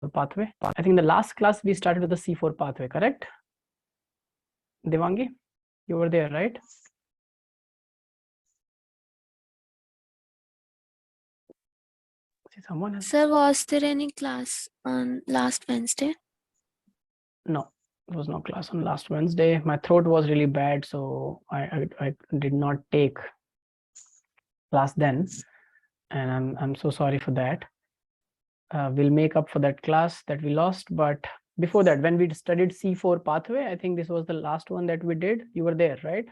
pathway. I think the last class we started with the C4 pathway, correct? Devangi, you were there, right? See, someone has... Sir, was there any class on last Wednesday? No, there was no class on last Wednesday. My throat was really bad, so I did not take class then, and I'm so sorry for that. We'll make up for that class that we lost, but before that, when we studied C4 pathway, I think this was the last one that we did. You were there, right?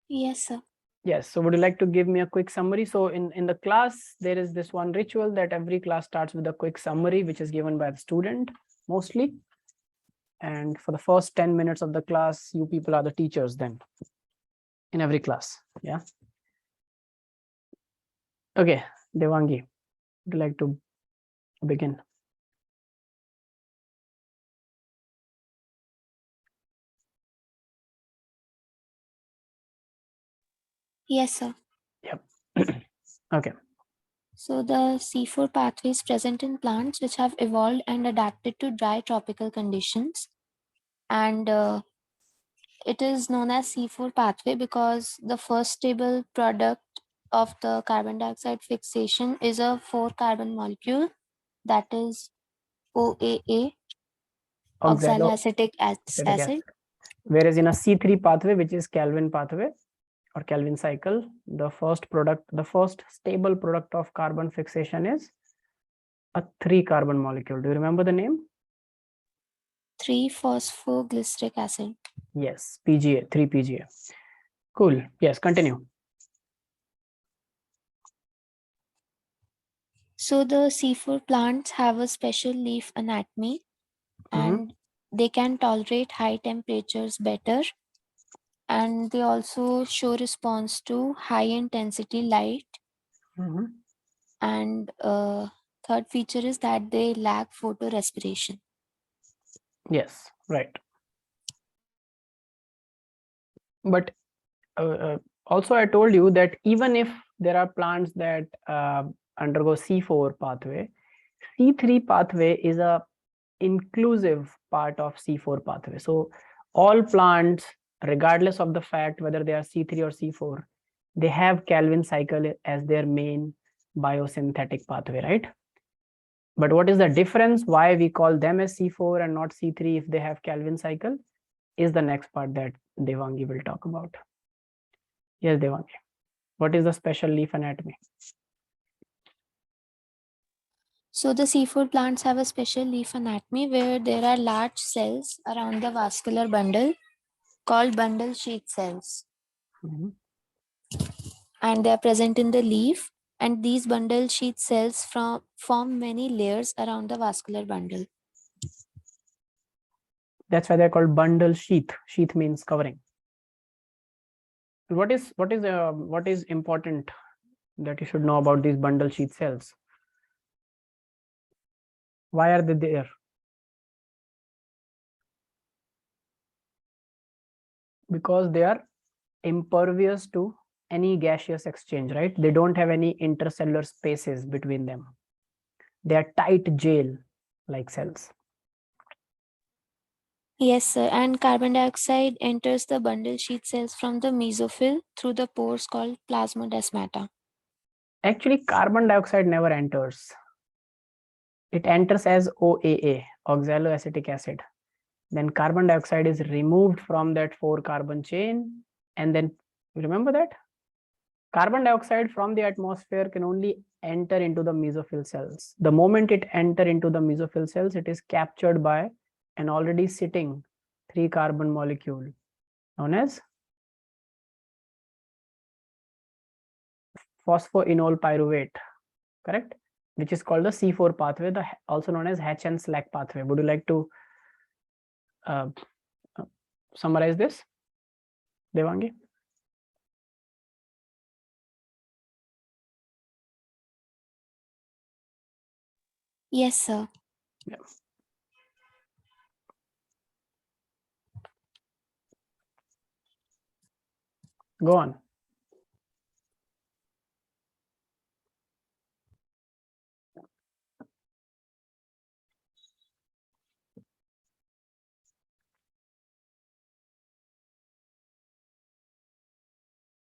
Yes, sir. Yes. So would you like to give me a quick summary? So in the class, there is this one ritual that every class starts with a quick summary, which is given by the student mostly. And for the first 10 minutes of the class, you people are the teachers then in every class. Yeah. Okay, Devangi, would you like to begin? Yes, sir. Yep. Okay. So the C4 pathway is present in plants which have evolved and adapted to dry tropical conditions. And it is known as C4 pathway because the first stable product of the carbon dioxide fixation is a 4-carbon molecule, that is OAA, oxaloacetic acid. Whereas in a C3 pathway, which is Calvin pathway or Calvin cycle, the first stable product of carbon fixation is a 3-carbon molecule. Do you remember the name? 3-phosphoglyceric acid. Yes, PGA, 3-PGA. Cool. Yes, continue. So the C4 plants have a special leaf anatomy and they can tolerate high temperatures better, and they also show response to high intensity light. And third feature is that they lack photorespiration. Yes, right. But also I told you that even if there are plants that undergo C4 pathway, C3 pathway is a inclusive part of C4 pathway. So all plants, regardless of the fact whether they are C3 or C4, they have Calvin cycle as their main biosynthetic pathway, right? But what is the difference? Why we call them as C4 and not C3 if they have Calvin cycle is the next part that Devangi will talk about. Yes, Devangi. What is the special leaf anatomy? So the C4 plants have a special leaf anatomy where there are large cells around the vascular bundle called bundle sheath cells. And they are present in the leaf, and these bundle sheath cells form many layers around the vascular bundle. That's why they're called bundle sheath. Sheath means covering. What is important that you should know about these bundle sheath cells? Why are they there? Because they are impervious to any gaseous exchange, right? They don't have any intercellular spaces between them. They are tight gel like cells. Yes, sir. And carbon dioxide enters the bundle sheath cells from the mesophyll through the pores called plasmodesmata. Actually, carbon dioxide never enters. It enters as OAA, oxaloacetic acid. Then carbon dioxide is removed from that 4-carbon chain. And then, remember that? Carbon dioxide from the atmosphere can only enter into the mesophyll cells. The moment it enters into the mesophyll cells, it is captured by an already sitting 3-carbon molecule known as phosphoenol pyruvate, correct? Which is called the C4 pathway, also known as Hatch and Slack pathway. Would you like to summarize this, Devangi? Yes, sir. Yeah. Go on.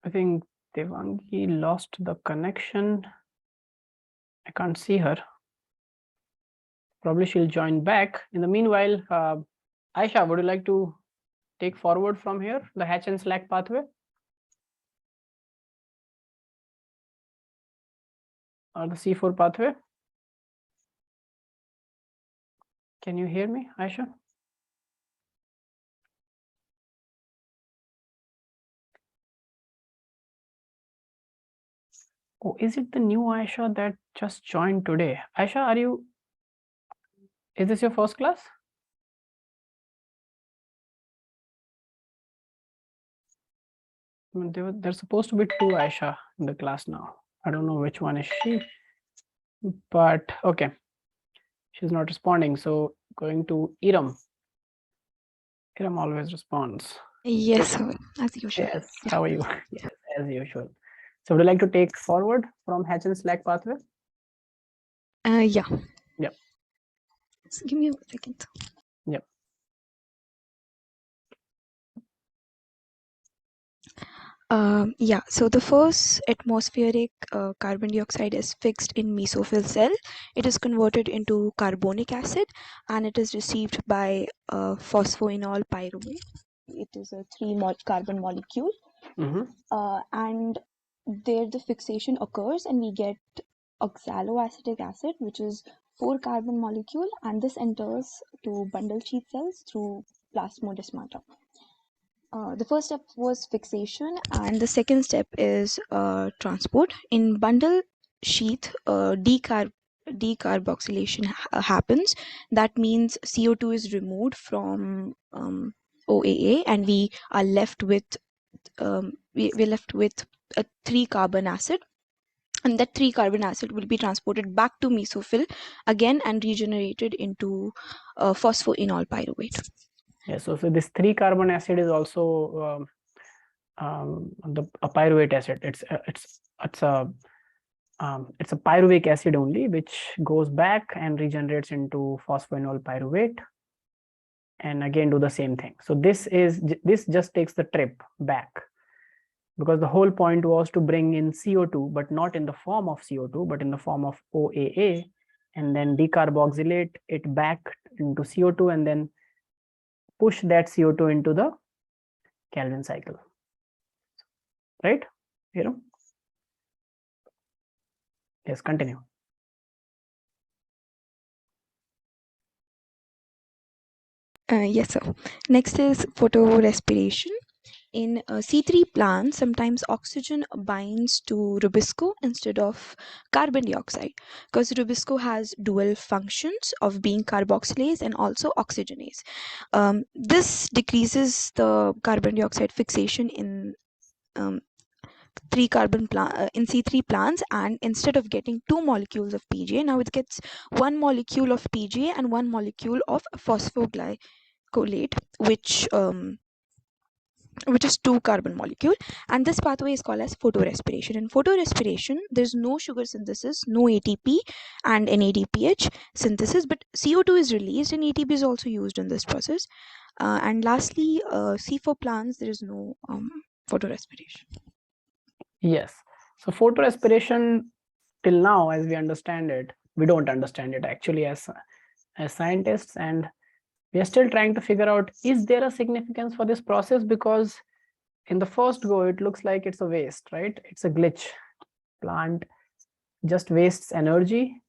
I think Devangi lost the connection. I can't see her. Probably she'll join back. In the meanwhile, Aisha, would you like to take forward from here the hatch and slack pathway? Or the C4 pathway? Can you hear me, Aisha? Oh, is it the new Aisha that just joined today? Aisha, is this your first class? I mean, there's supposed to be two Aisha in the class now. I don't know which one is she, but okay. She's not responding. So going to Iram. Iram always responds. Yes, sir, as usual. Yes, how are you? Yes, as usual. So would you like to take forward from hatch and slack pathway? Yeah. Yep. So give me a second. Yep. Yeah, so the first atmospheric carbon dioxide is fixed in mesophyll cell. It is converted into carbonic acid and it is received by phosphoenol pyruvate. It is a carbon molecule. And there the fixation occurs and we get oxaloacetic acid, which is 4-carbon molecule, and this enters to bundle sheath cells through plasmodesmata. The first step was fixation, and the second step is transport. In bundle sheath, decarboxylation happens. That means CO2 is removed from OAA, and we are left with we're left with a 3-carbon acid. And that 3-carbon acid will be transported back to mesophyll again and regenerated into phosphoenol pyruvate. Yeah, so this 3-carbon acid is also a pyruvate acid. It's a pyruvic acid only, which goes back and regenerates into phosphoenol pyruvate, and again do the same thing. So this just takes the trip back, because the whole point was to bring in CO2, but not in the form of CO2, but in the form of OAA, and then decarboxylate it back into CO2 and then push that CO2 into the Kelvin cycle. Right? Yes, continue. Yes, sir. Next is photorespiration. In C3 plants, sometimes oxygen binds to rubisco instead of carbon dioxide, because rubisco has dual functions of being carboxylase and also oxygenase. This decreases the carbon dioxide fixation in in C3 plants, and instead of getting 2 molecules of PGA, now it gets 1 molecule of PGA and 1 molecule of phosphoglycolate, which is 2-carbon molecule, and this pathway is called as photorespiration. In photorespiration, there's no sugar synthesis, no ATP and NADPH synthesis, but CO2 is released and ATP is also used in this process. And lastly, C4 plants, there is no photorespiration. Yes. So photorespiration, till now, as we understand it, we don't understand it actually as scientists, and we are still trying to figure out, is there a significance for this process? Because in the first go, it looks like it's a waste, right? It's a glitch. Plant just wastes energy,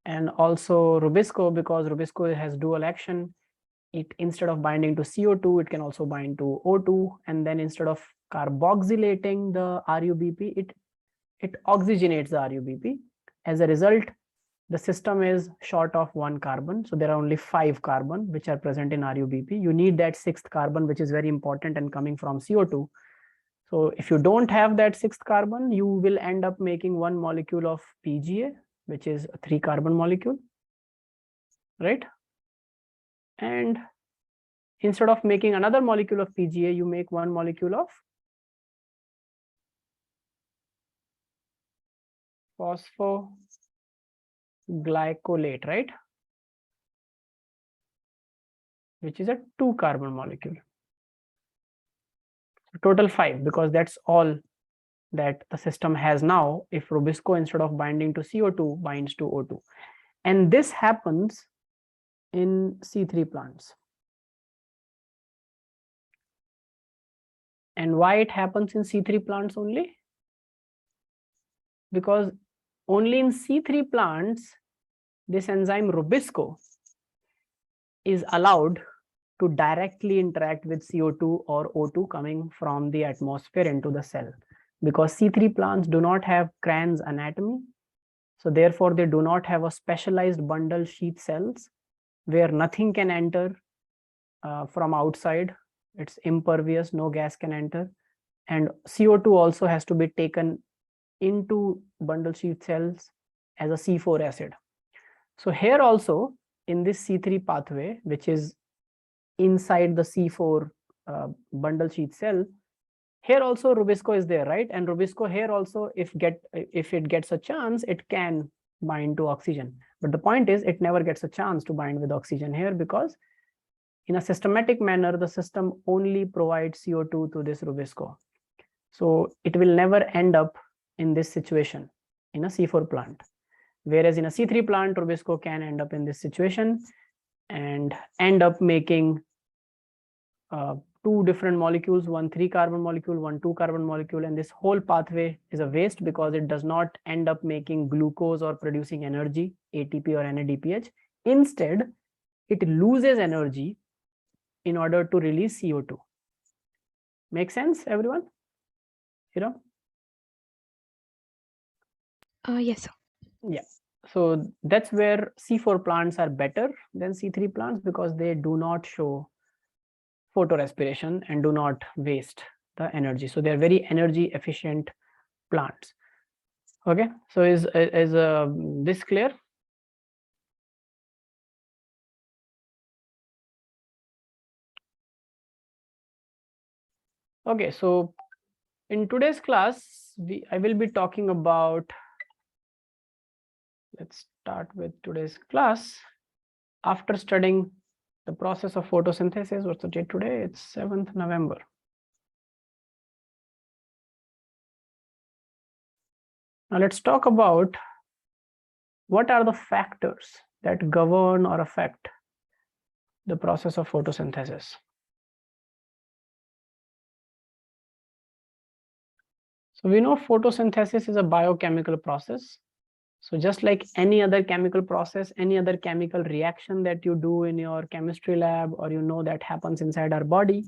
and also rubisco, because rubisco has dual action. It, instead of binding to CO2, it can also bind to O2, and then instead of carboxylating the RUBP, it oxygenates the RUBP. As a result, the system is short of 1 carbon. So there are only 5 carbon which are present in RUBP. You need that 6th carbon, which is very important and coming from CO2. So if you don't have that 6th carbon, you will end up making 1 molecule of PGA, which is a 3-carbon molecule, right? And instead of making another molecule of PGA, you make 1 molecule of phosphoglycolate, right? Which is a 2-carbon molecule. Total 5, because that's all that the system has now if Rubisco, instead of binding to CO2, binds to O2. And this happens in C3 plants. And why it happens in C3 plants only? Because only in C3 plants, this enzyme Rubisco is allowed to directly interact with CO2 or O2 coming from the atmosphere into the cell. Because C3 plants do not have Cran's anatomy, so therefore they do not have a specialized bundle sheath cells where nothing can enter from outside. It's impervious, no gas can enter. And CO2 also has to be taken into bundle sheath cells as a C4 acid. So here also in this C3 pathway, which is inside the C4 bundle sheath cell, here also Rubisco is there, right? And Rubisco here also, if it gets a chance, it can bind to oxygen. But the point is, it never gets a chance to bind with oxygen here, because in a systematic manner, the system only provides CO2 to this Rubisco. So it will never end up in this situation in a C4 plant. Whereas in a C3 plant, Rubisco can end up in this situation and end up making two different molecules, one 3-carbon molecule, one 2-carbon molecule, and this whole pathway is a waste because it does not end up making glucose or producing energy, ATP or NADPH. Instead, it loses energy in order to release CO2. Make sense, everyone? Yes, sir. Yeah. So that's where C4 plants are better than C3 plants, because they do not show photorespiration and do not waste the energy. So they're very energy efficient plants. Okay, so is this clear? Okay, so in today's class, I will be talking about, let's start with today's class. After studying the process of photosynthesis, what's the date today? It's 7th November. Now let's talk about what are the factors that govern or affect the process of photosynthesis. So we know photosynthesis is a biochemical process. So just like any other chemical process, any other chemical reaction that you do in your chemistry lab, or that happens inside our body,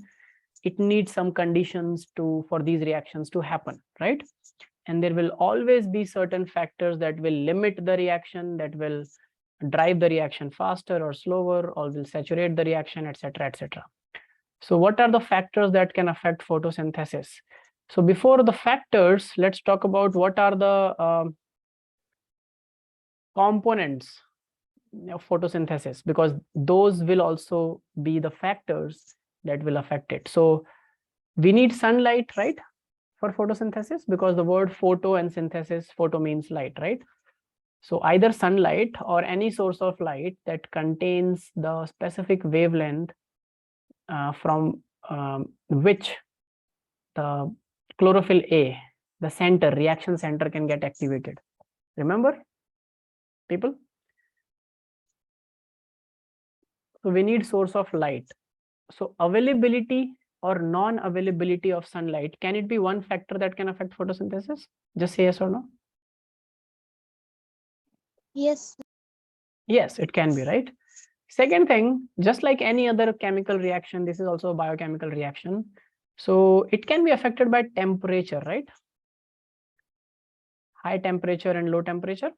it needs some conditions for these reactions to happen, right? And there will always be certain factors that will limit the reaction, that will drive the reaction faster or slower, or will saturate the reaction, etc., etc. So what are the factors that can affect photosynthesis? So before the factors, let's talk about what are the components of photosynthesis, because those will also be the factors that will affect it. So we need sunlight, right, for photosynthesis, because the word photo and synthesis, photo means light, right? So either sunlight or any source of light that contains the specific wavelength from which the chlorophyll A, the center, reaction center, can get activated. Remember, people? So we need source of light. So availability or non-availability of sunlight, can it be one factor that can affect photosynthesis? Just say yes or no. Yes. Yes, it can be, right? Second thing, just like any other chemical reaction, this is also a biochemical reaction. So it can be affected by temperature, right? High temperature and low temperature.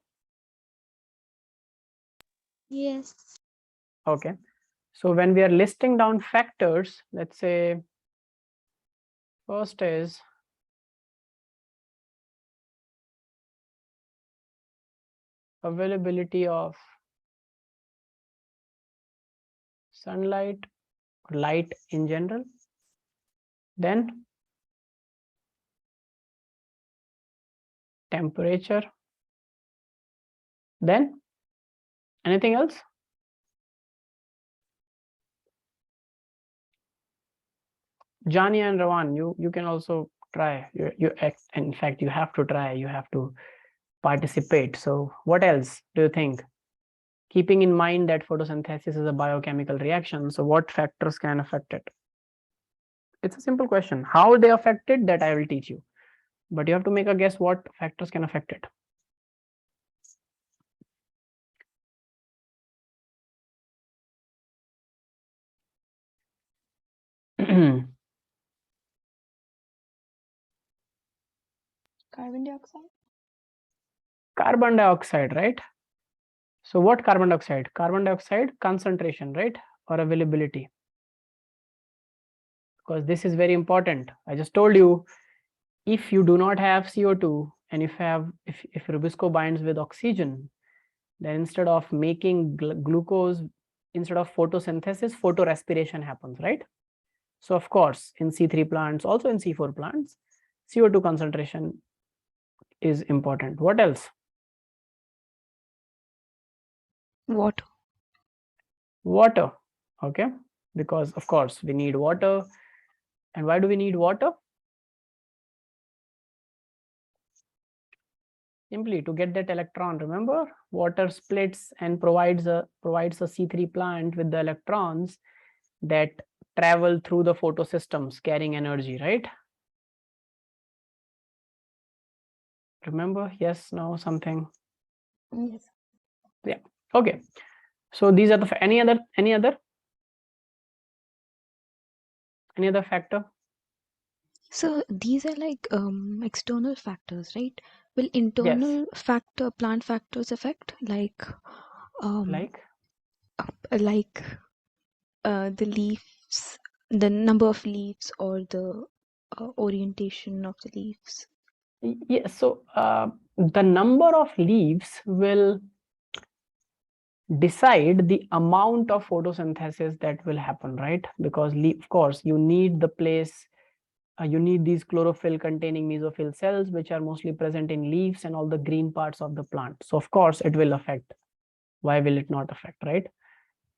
Yes. Okay. So when we are listing down factors, let's say first is availability of sunlight, light in general. Then temperature. Then anything else? Jani and Rawan, you can also Try. In fact, you have to try. You have to participate. So what else do you think? Keeping in mind that photosynthesis is a biochemical reaction, so what factors can affect it? It's a simple question. How they affect it, that I will teach you. But you have to make a guess what factors can affect it. Carbon dioxide. Carbon dioxide, right? So what carbon dioxide? Carbon dioxide concentration, right? Or availability. Because this is very important. I just told you, if you do not have CO2 and if rubisco binds with oxygen, then instead of making glucose, instead of photosynthesis, photorespiration happens, right? So of course, in C3 plants, also in C4 plants, CO2 concentration is important. What else? Water. Water. Okay, because of course we need water. And why do we need water? Simply to get that electron. Remember, water splits and provides a C3 plant with the electrons that travel through the photosystems carrying energy, right? Remember? Yes, no, something. Yes. Yeah. Okay. So these are the any other factor? So these are like external factors, right? Will internal plant factors affect like Like the leaves, the number of leaves, or the orientation of the leaves? yes. So the number of leaves will decide the amount of photosynthesis that will happen, right? Because of course you need the place, you need these chlorophyll containing mesophyll cells, which are mostly present in leaves and all the green parts of the plant. So of course it will affect. Why will it not affect, right?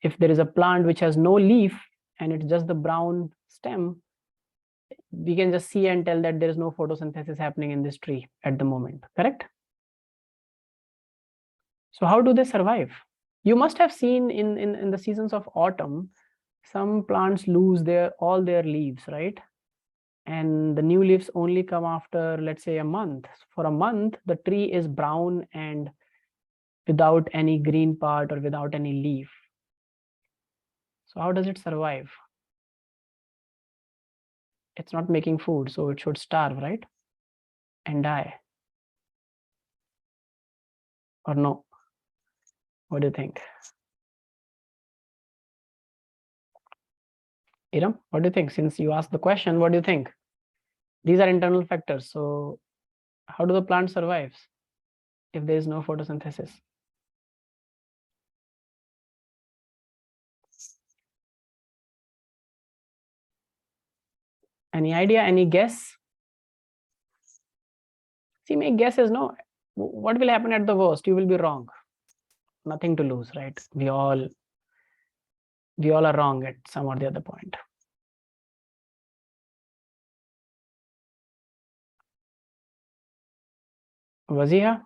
If there is a plant which has no leaf and it's just the brown stem, we can just see and tell that there is no photosynthesis happening in this tree at the moment, correct? So how do they survive? You must have seen in the seasons of autumn, some plants lose all their leaves, right? And the new leaves only come after, let's say, a month. For a month, the tree is brown and without any green part or without any leaf. So how does it survive? It's not making food, so it should starve, right? And die. Or no? What do you think? Iram, what do you think? Since you asked the question, what do you think? These are internal factors. So how do the plant survive if there is no photosynthesis? Any idea? Any guess? See, make guesses. No. What will happen at the worst? You will be wrong. Nothing to lose, right? We all are wrong at some or the other point. Waziha?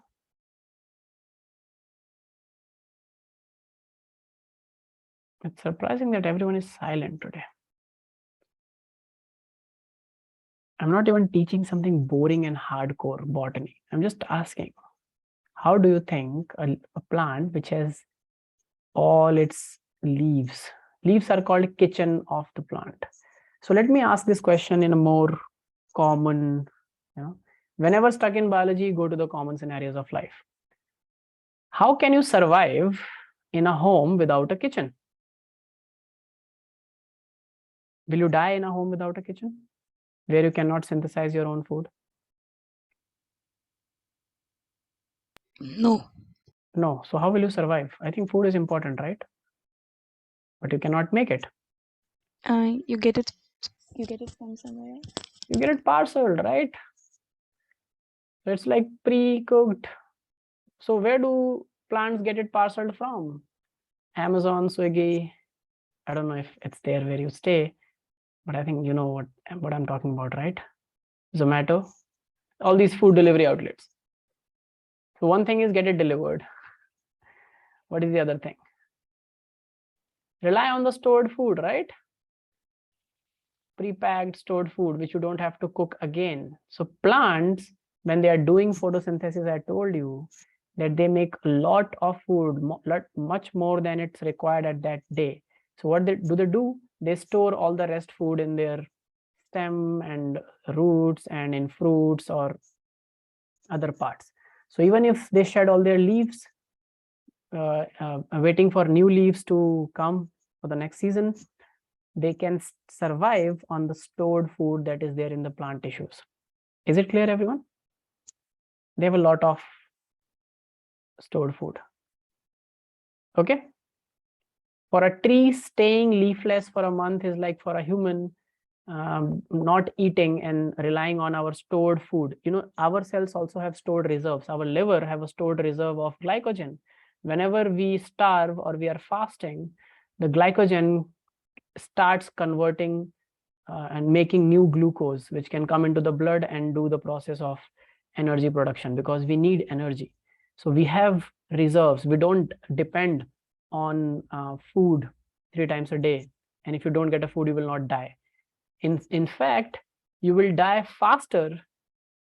It's surprising that everyone is silent today. I'm not even teaching something boring and hardcore botany. I'm just asking, how do you think a plant which has all its leaves are called kitchen of the plant? So let me ask this question in a more common, whenever stuck in biology, go to the common scenarios of life. How can you survive in a home without a kitchen? Will you die in a home without a kitchen where you cannot synthesize your own food? No. No. So how will you survive? I think food is important, right? But you cannot make it. You get it from somewhere else. You get it parceled, right? It's like pre-cooked. So where do plants get it parceled from? Amazon, Swiggy. I don't know if it's there where you stay, but I think you know what I'm talking about, right? Zomato, all these food delivery outlets. So one thing is get it delivered. What is the other thing? Rely on the stored food, right? Pre-packed stored food, which you don't have to cook again. So plants, when they are doing photosynthesis, I told you that they make a lot of food, much more than it's required at that day. So what they do? They store all the rest food in their stem and roots and in fruits or other parts. So even if they shed all their leaves, waiting for new leaves to come for the next season, they can survive on the stored food that is there in the plant tissues. Is it clear, everyone? They have a lot of stored food. Okay. For a tree, staying leafless for a month is like for a human not eating and relying on our stored food. You know, our cells also have stored reserves. Our liver have a stored reserve of glycogen. Whenever we starve or we are fasting, the glycogen starts converting and making new glucose, which can come into the blood and do the process of energy production, because we need energy. So we have reserves. We don't depend on food 3 times a day. And if you don't get a food, you will not die. In fact, you will die faster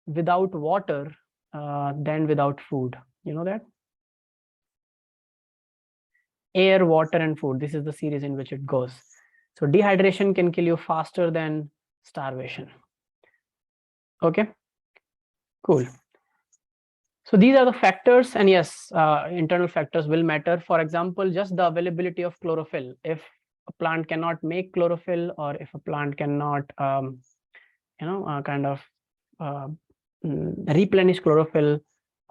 without water than without food. You know that? Air, water, and food. This is the series in which it goes. So dehydration can kill you faster than starvation. Okay, cool. So these are the factors, and yes, internal factors will matter. For example, just the availability of chlorophyll. If a plant cannot make chlorophyll, or if a plant cannot, replenish chlorophyll,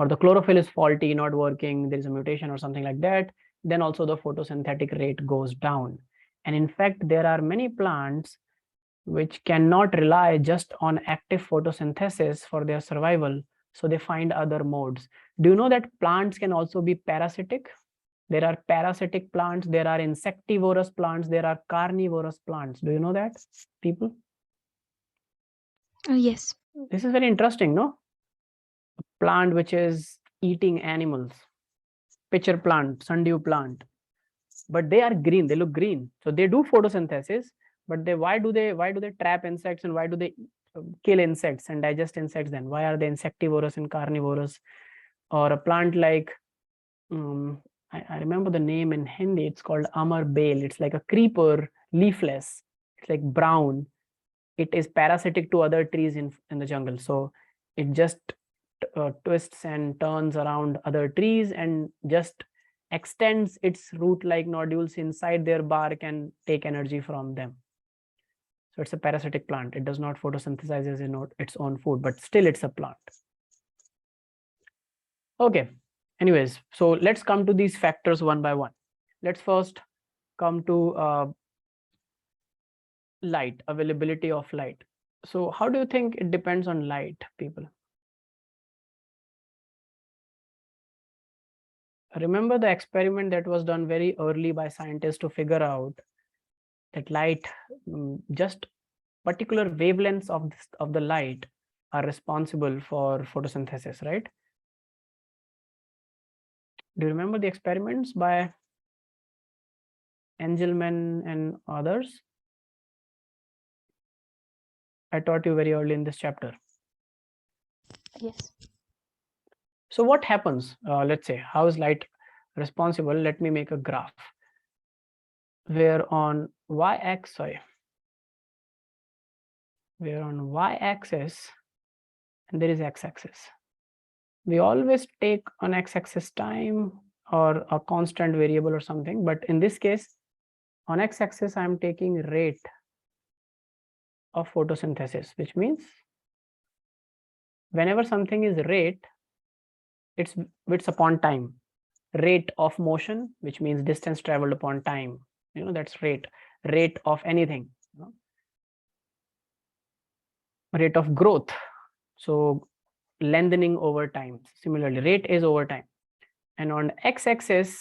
or the chlorophyll is faulty, not working, there is a mutation or something like that, then also the photosynthetic rate goes down. And in fact, there are many plants which cannot rely just on active photosynthesis for their survival. So they find other modes. Do you know that plants can also be parasitic? There are parasitic plants, there are insectivorous plants, there are carnivorous plants. Do you know that, people? Yes. This is very interesting, no? A plant which is eating animals, pitcher plant, sundew plant, but they are green, they look green. So they do photosynthesis, but why do they trap insects, and why do they kill insects and digest insects then? Why are they insectivorous and carnivorous? Or a plant like I remember the name in Hindi, it's called Amar Bale. It's like a creeper, leafless, it's like brown. It is parasitic to other trees in the jungle, so it just twists and turns around other trees and just extends its root like nodules inside their bark and take energy from them. So it's a parasitic plant. It does not photosynthesize as its own food, but still it's a plant. Okay, anyways, so let's come to these factors one by one. Let's first come to light, availability of light. So how do you think it depends on light, people? Remember the experiment that was done very early by scientists to figure out that light, just particular wavelengths of the light are responsible for photosynthesis, right? Do you remember the experiments by Engelmann and others? I taught you very early in this chapter. Yes. So what happens? Let's say, how is light responsible? Let me make a graph where on y-axis, and there is x-axis. We always take on x-axis time or a constant variable or something, but in this case, on x-axis, I'm taking rate of photosynthesis, which means whenever something is rate, it's upon time. Rate of motion, which means distance traveled upon time. You know, that's rate of anything. You know? Rate of growth, so lengthening over time. Similarly, rate is over time. And on x-axis,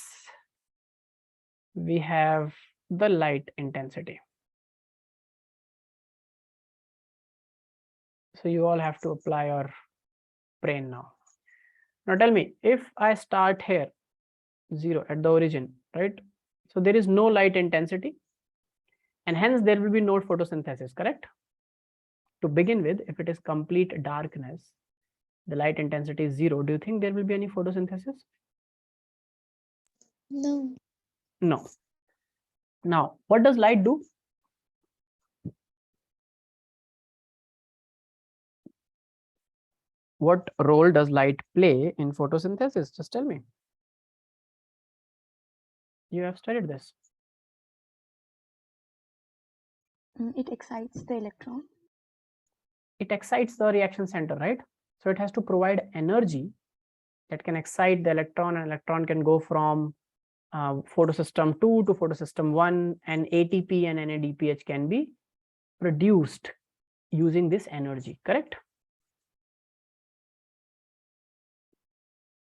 we have the light intensity. So you all have to apply your brain now. Now tell me, if I start here 0 at the origin, right? So there is no light intensity and hence there will be no photosynthesis, correct? To begin with, if it is complete darkness, the light intensity is 0, do you think there will be any photosynthesis? No. No. Now, what does light do? What role does light play in photosynthesis? Just tell me. You have studied this. It excites the electron. It excites the reaction center, right? So it has to provide energy that can excite the electron, and electron can go from photosystem 2 to photosystem 1, and ATP and NADPH can be produced using this energy, correct?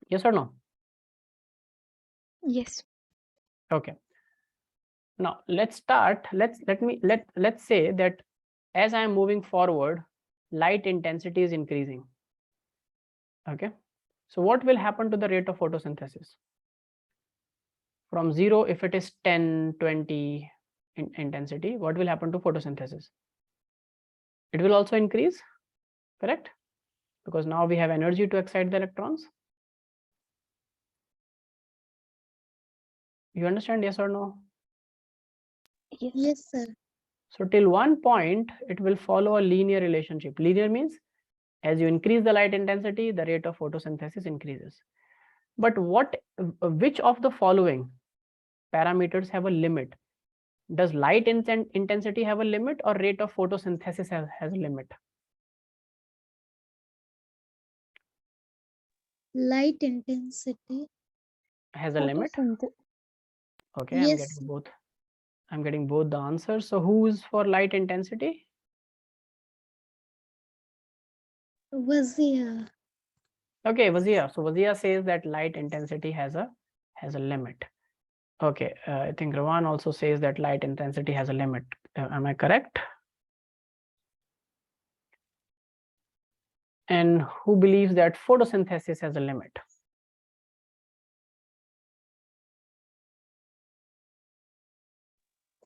Yes or no? Yes. Okay. Now let's start. Let's say that as I am moving forward, light intensity is increasing. Okay. So what will happen to the rate of photosynthesis? From 0, if it is 10, 20 in intensity, what will happen to photosynthesis? It will also increase, correct? Because now we have energy to excite the electrons. You understand, yes or no? Yes, sir. So till one point, it will follow a linear relationship. Linear means as you increase the light intensity, the rate of photosynthesis increases. But which of the following parameters have a limit? Does light intensity have a limit, or rate of photosynthesis has a limit? Light intensity Has a limit? Okay, Yes. I'm getting both the answers. So who's for light intensity? Wazia. Okay, Wazia. So Wazia says that light intensity has a limit. Okay, I think Rawan also says that light intensity has a limit. Am I correct? And who believes that photosynthesis has a limit?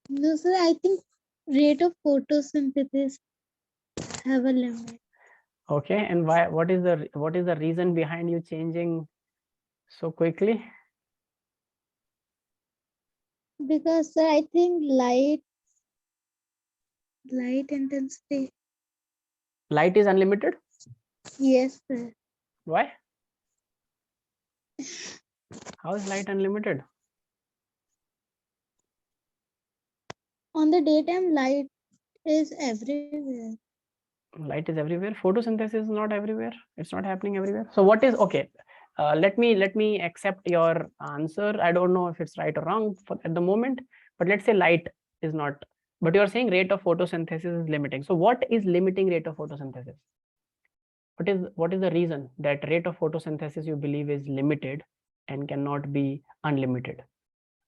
No, sir. I think rate of photosynthesis have a limit. Okay, and why? What is the reason behind you changing so quickly? Because, sir, I think light intensity. Light is unlimited. Yes, sir. Why? How is light unlimited? On the daytime, light is everywhere. Light is everywhere. Photosynthesis is not everywhere. It's not happening everywhere. So what is okay? Let me accept your answer. I don't know if it's right or wrong at the moment, but let's say light is not. But you are saying rate of photosynthesis is limiting. So what is limiting rate of photosynthesis? What is the reason that rate of photosynthesis you believe is limited and cannot be unlimited?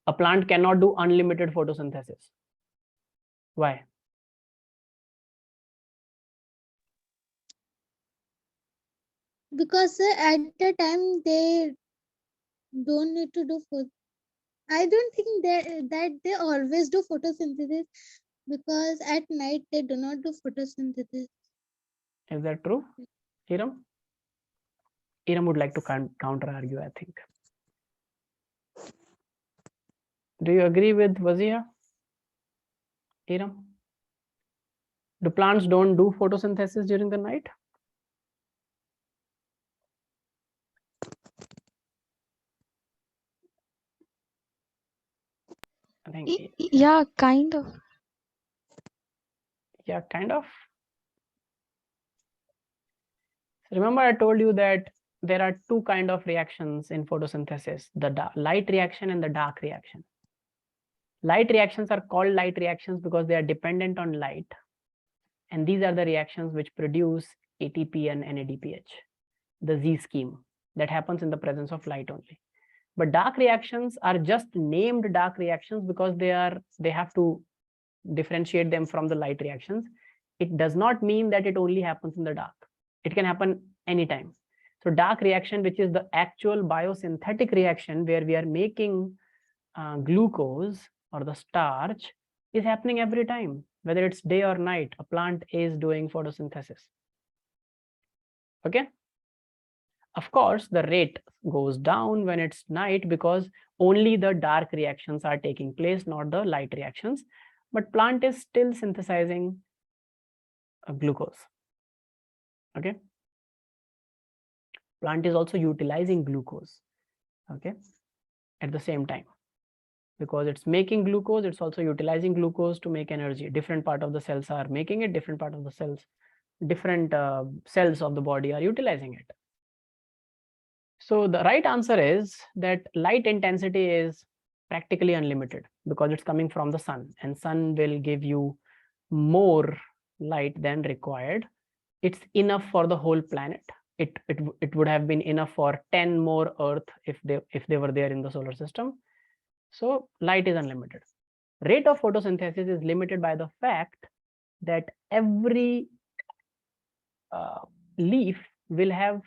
A plant cannot do unlimited photosynthesis. Why? Because, sir, at the time they don't need to do I don't think that they always do photosynthesis, because at night they do not do photosynthesis. Is that true, Iram? Iram would like to counter argue, I think. Do you agree with Wazia? Iram? Do plants don't do photosynthesis during the night? I think Yeah, kind of. yeah, kind of. Remember I told you that there are two kind of reactions in photosynthesis, the light reaction and the dark reaction. Light reactions are called light reactions because they are dependent on light. And these are the reactions which produce ATP and NADPH, the Z scheme that happens in the presence of light only. But dark reactions are just named dark reactions because they have to differentiate them from the light reactions. it does not mean that it only happens in the dark. It can happen anytime. So dark reaction, which is the actual biosynthetic reaction where we are making glucose or the starch, is happening every time, whether it's day or night. A plant is doing photosynthesis. Okay. Of course, the rate goes down when it's night because only the dark reactions are taking place, not the light reactions. But plant is still synthesizing glucose. Okay. Plant is also utilizing glucose. Okay. At the same time, because it's making glucose, it's also utilizing glucose to make energy. Different part of the cells are making it, different part of the cells, different cells of the body are utilizing it. So the right answer is that light intensity is practically unlimited because it's coming from the sun, and sun will give you more light than required. It's enough for the whole planet. It would have been enough for 10 more Earth if they were there in the solar system. So light is unlimited. Rate of photosynthesis is limited by the fact that every leaf will have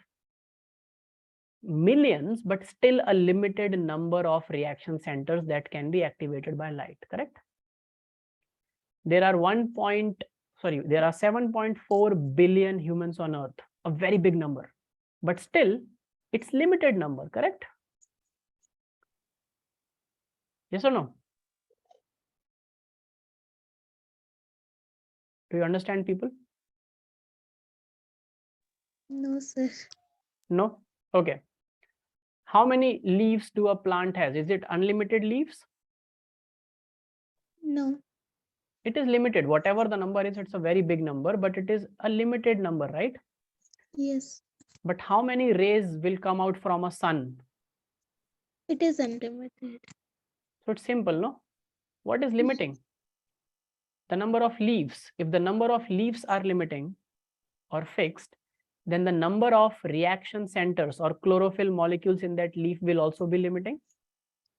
millions, but still a limited number of reaction centers that can be activated by light, correct? There are 7.4 billion humans on Earth, a very big number, but still it's limited number, correct? Yes or no? Do you understand, people? No, sir. No? Okay. How many leaves do a plant has? Is it unlimited leaves? No. It is limited. Whatever the number is, it's a very big number, but it is a limited number, right? Yes. But how many rays will come out from a sun? It is unlimited. So it's simple, no? What is limiting? The number of leaves. If the number of leaves are limiting or fixed, then the number of reaction centers or chlorophyll molecules in that leaf will also be limiting.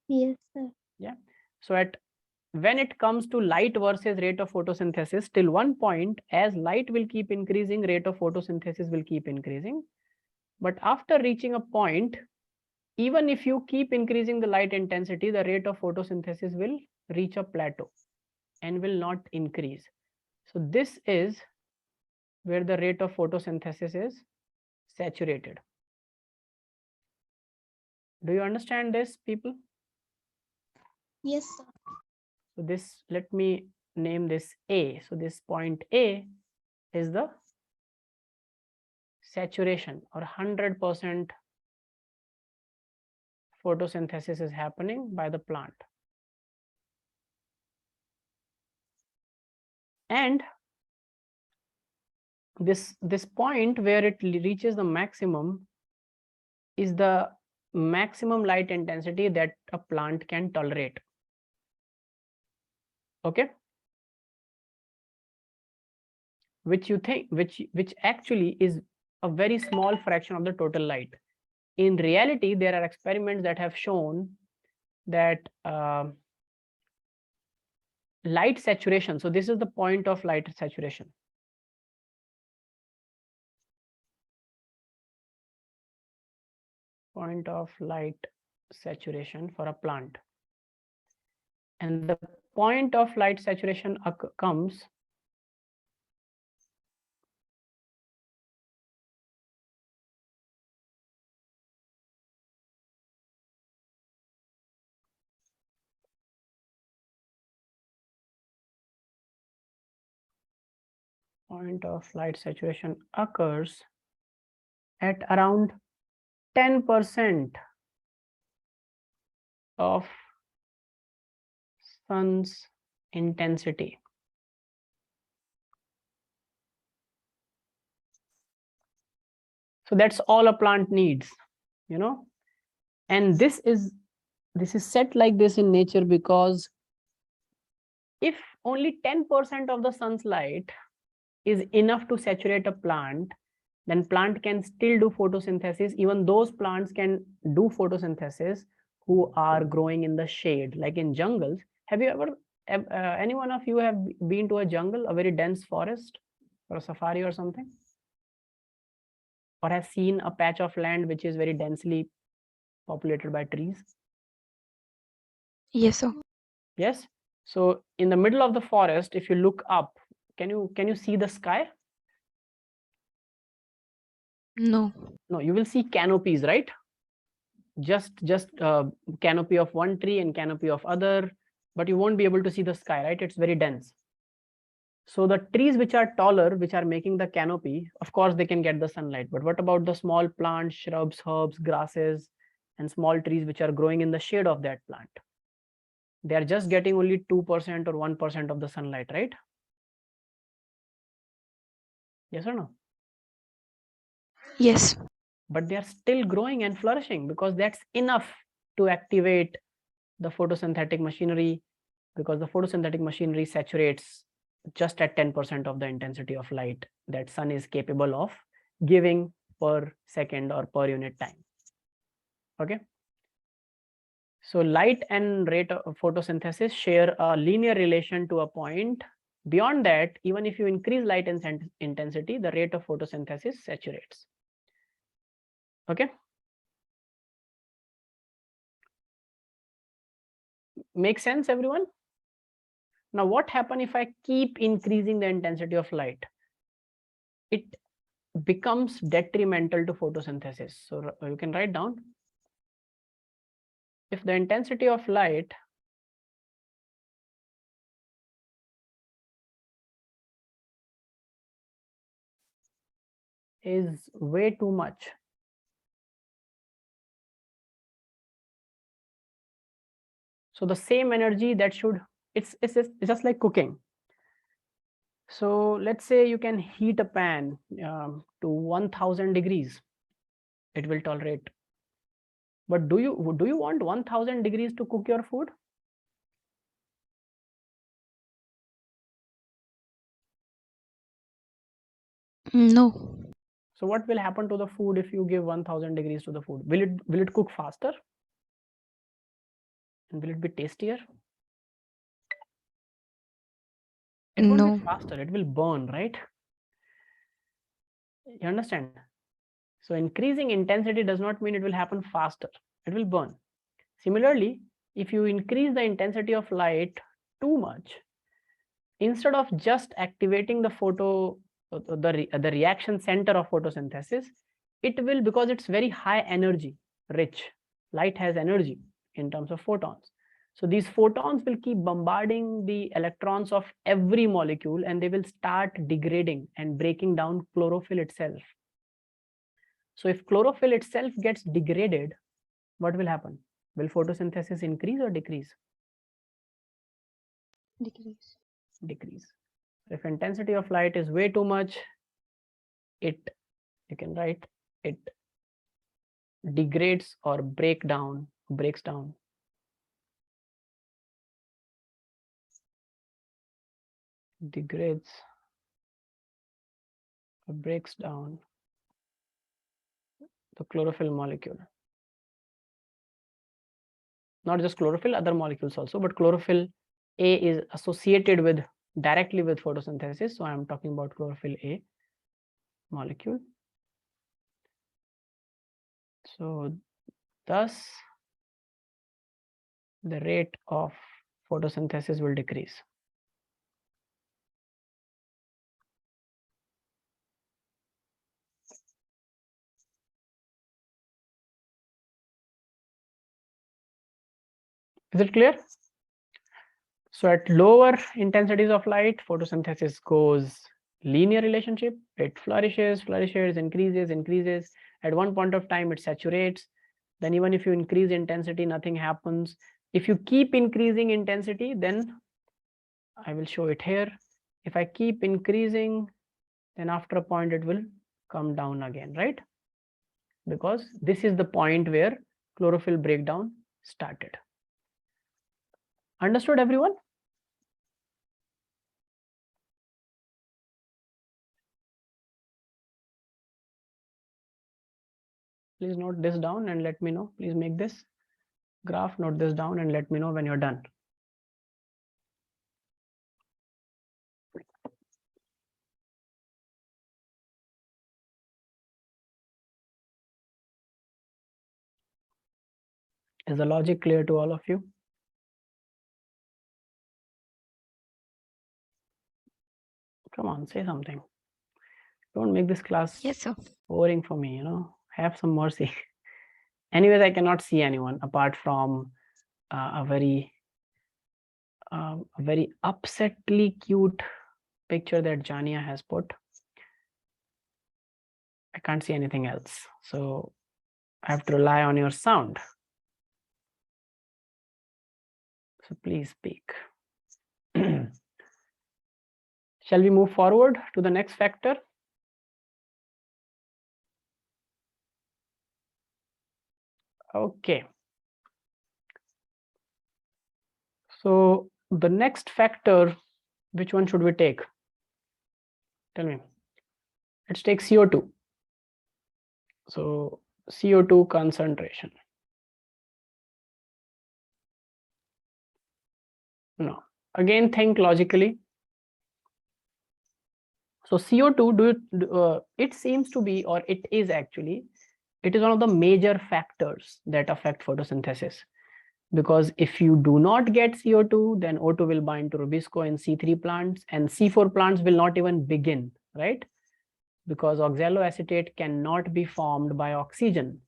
Yes, sir. Yeah. So when it comes to light versus rate of photosynthesis, till one point, as light will keep increasing, rate of photosynthesis will keep increasing. But after reaching a point, even if you keep increasing the light intensity, the rate of photosynthesis will reach a plateau and will not increase. So this is where the rate of photosynthesis is saturated. Do you understand this, people? Yes, sir. So this, let me name this A. So this point A is the saturation, or 100% photosynthesis is happening by the plant. And this point where it reaches the maximum is the maximum light intensity that a plant can tolerate. Okay, which actually is a very small fraction of the total light. In reality, there are experiments that have shown that light saturation, so this is the point of light saturation. Point of light saturation for a plant. And the point of light saturation comes point of light saturation occurs at around 10% of sun's intensity. So that's all a plant needs, you know. And this is set like this in nature because if only 10% of the sun's light is enough to saturate a plant, then plant can still do photosynthesis. Even those plants can do photosynthesis who are growing in the shade, like in jungles. Have you ever, any one of you have been to a jungle, a very dense forest? for a safari or something? Or has seen a patch of land which is very densely populated by trees? Yes, sir. Yes. So in the middle of the forest, if you look up, can you see the sky? No. No, you will see canopies, right? Just canopy of one tree and canopy of other, but you won't be able to see the sky, right? It's very dense. So the trees which are taller, which are making the canopy, of course they can get the sunlight, but what about the small plants, shrubs, herbs, grasses, and small trees which are growing in the shade of that plant? They are just getting only 2% or 1% of the sunlight, right? Yes or no? Yes. But they are still growing and flourishing because that's enough to activate the photosynthetic machinery, because the photosynthetic machinery saturates just at 10% of the intensity of light that sun is capable of giving per second or per unit time. Okay. So light and rate of photosynthesis share a linear relation to a point. Beyond that, even if you increase light intensity, the rate of photosynthesis saturates. Okay. Make sense, everyone? Now, what happens if I keep increasing the intensity of light? It becomes detrimental to photosynthesis. So you can write down, if the intensity of light is way too much, so the same energy that should, it's just like cooking. So let's say you can heat a pan to 1000 degrees, it will tolerate. But do you want 1000 degrees to cook your food? No. So what will happen to the food if you give 1000 degrees to the food? Will it cook faster? And will it be tastier? It won't No. be faster, it will burn, right? You understand? So increasing intensity does not mean it will happen faster, it will burn. Similarly, if you increase the intensity of light too much, instead of just activating the reaction center of photosynthesis, it will, because it's very high energy rich, light has energy in terms of photons. So these photons will keep bombarding the electrons of every molecule, and they will start degrading and breaking down chlorophyll itself. So if chlorophyll itself gets degraded, what will happen? Will photosynthesis increase or decrease? Decrease. Decrease. If intensity of light is way too much, you can write, it degrades or breaks down. Degrades or breaks down the chlorophyll molecule. Not just chlorophyll, other molecules also, but chlorophyll A is associated directly with photosynthesis. So I am talking about chlorophyll A molecule. So thus the rate of photosynthesis will decrease. Is it clear? So at lower intensities of light, photosynthesis goes linear relationship. It flourishes, increases. At one point of time, it saturates. Then even if you increase intensity, nothing happens. If you keep increasing intensity, then I will show it here. If I keep increasing, then after a point, it will come down again, right? Because this is the point where chlorophyll breakdown started. Understood, everyone? Please note this down and let me know. Please make this graph, note this down and let me know when you're done. Is the logic clear to all of you? Come on, say something. Don't make this class Yes, sir. boring for me, you know. Have some mercy. Anyways, I cannot see anyone apart from a very upsetly cute picture that Jania has put. I can't see anything else. So I have to rely on your sound. So please speak. Shall we move forward to the next factor? Okay. So the next factor, which one should we take? Tell me. Let's take CO2. So CO2 concentration. No. Again, think logically. So CO2, it seems to be, or it is actually, it is one of the major factors that affect photosynthesis. Because if you do not get CO2, then O2 will bind to Rubisco in C3 plants, and C4 plants will not even begin, right? Because oxaloacetate cannot be formed by oxygen.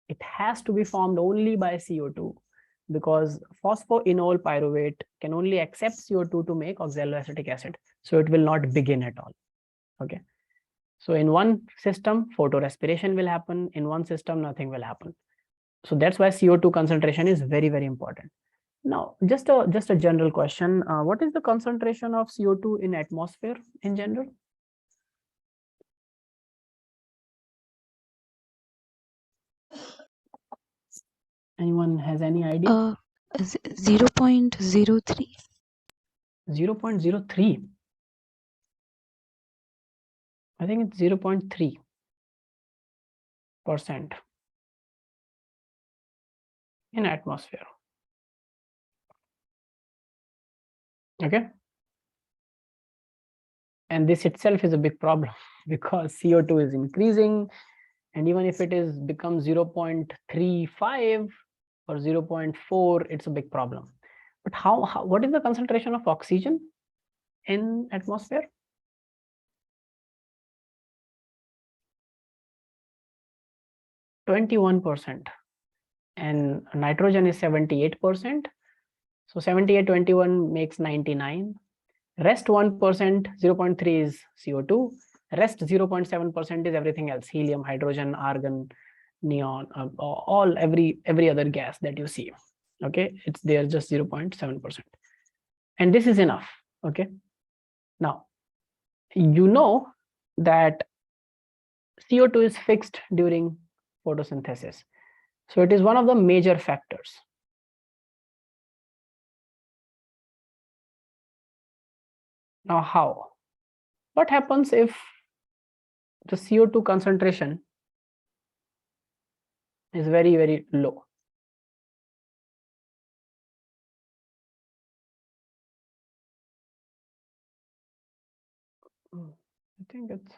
It has to be formed only by CO2, because phosphoenol pyruvate can only accept CO2 to make oxaloacetic acid. So it will not begin at all. Okay. So in one system, photorespiration will happen. In one system, nothing will happen. So that's why CO2 concentration is very, very important. Now, just a general question. What is the concentration of CO2 in atmosphere in general? Anyone has any idea? 0.03. 0.03. I think it's 0.3% in atmosphere. Okay. And this itself is a big problem because CO2 is increasing, and even if it is becomes 0.35 or 0.4, it's a big problem. But what is the concentration of oxygen in atmosphere? 21%, and nitrogen is 78%. So 78, 21 makes 99. Rest 1%, 0.3 is CO2. Rest 0.7% is everything else: helium, hydrogen, argon, neon, every other gas that you see. Okay, it's there just 0.7%, and this is enough. Okay, now you know that CO2 is fixed during photosynthesis, so it is one of the major factors. Now, how? What happens if the CO2 concentration is very, very low? I think it's...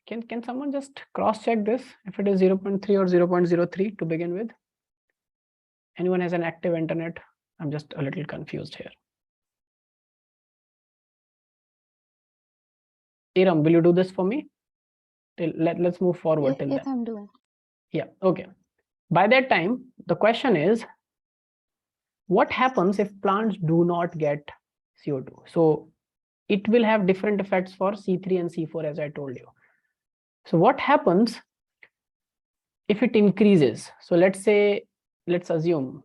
Can someone just cross-check this if it is 0.3 or 0.03 to begin with? Anyone has an active internet? I'm just a little confused here. Iram, will you do this for me? Let's move forward till Yes, then. I'm doing. Yeah, okay. By that time, the question is, what happens if plants do not get CO2? So it will have different effects for C3 and C4, as I told you. So what happens if it increases? So let's assume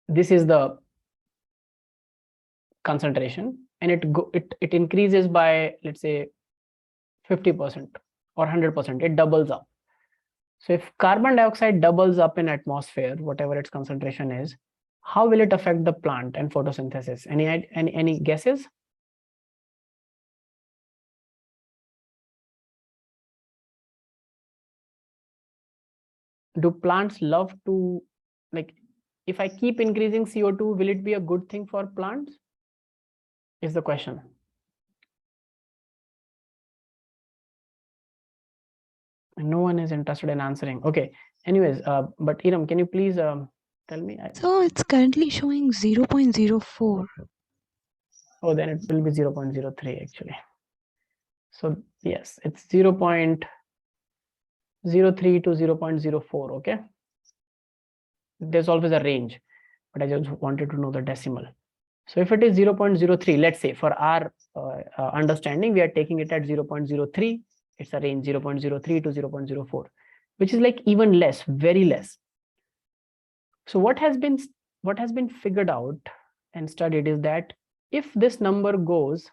this is the concentration, and it increases by, let's say, 50% or 100%. It doubles up. So if carbon dioxide doubles up in atmosphere, whatever its concentration is, how will it affect the plant and photosynthesis? Any guesses? Do plants love to, like, if I keep increasing CO2, will it be a good thing for plants? Is the question. And no one is interested in answering. Okay, Anyways, but Iram, can you please tell me? So it's currently showing 0.04. Oh, then it will be 0.03 actually. So yes, it's 0.03 to 0.04. Okay. There's always a range, but I just wanted to know the decimal. So if it is 0.03, let's say for our understanding, we are taking it at 0.03. It's a range 0.03 to 0.04, which is like even less, very less. So what has been figured out and studied is that if this number goes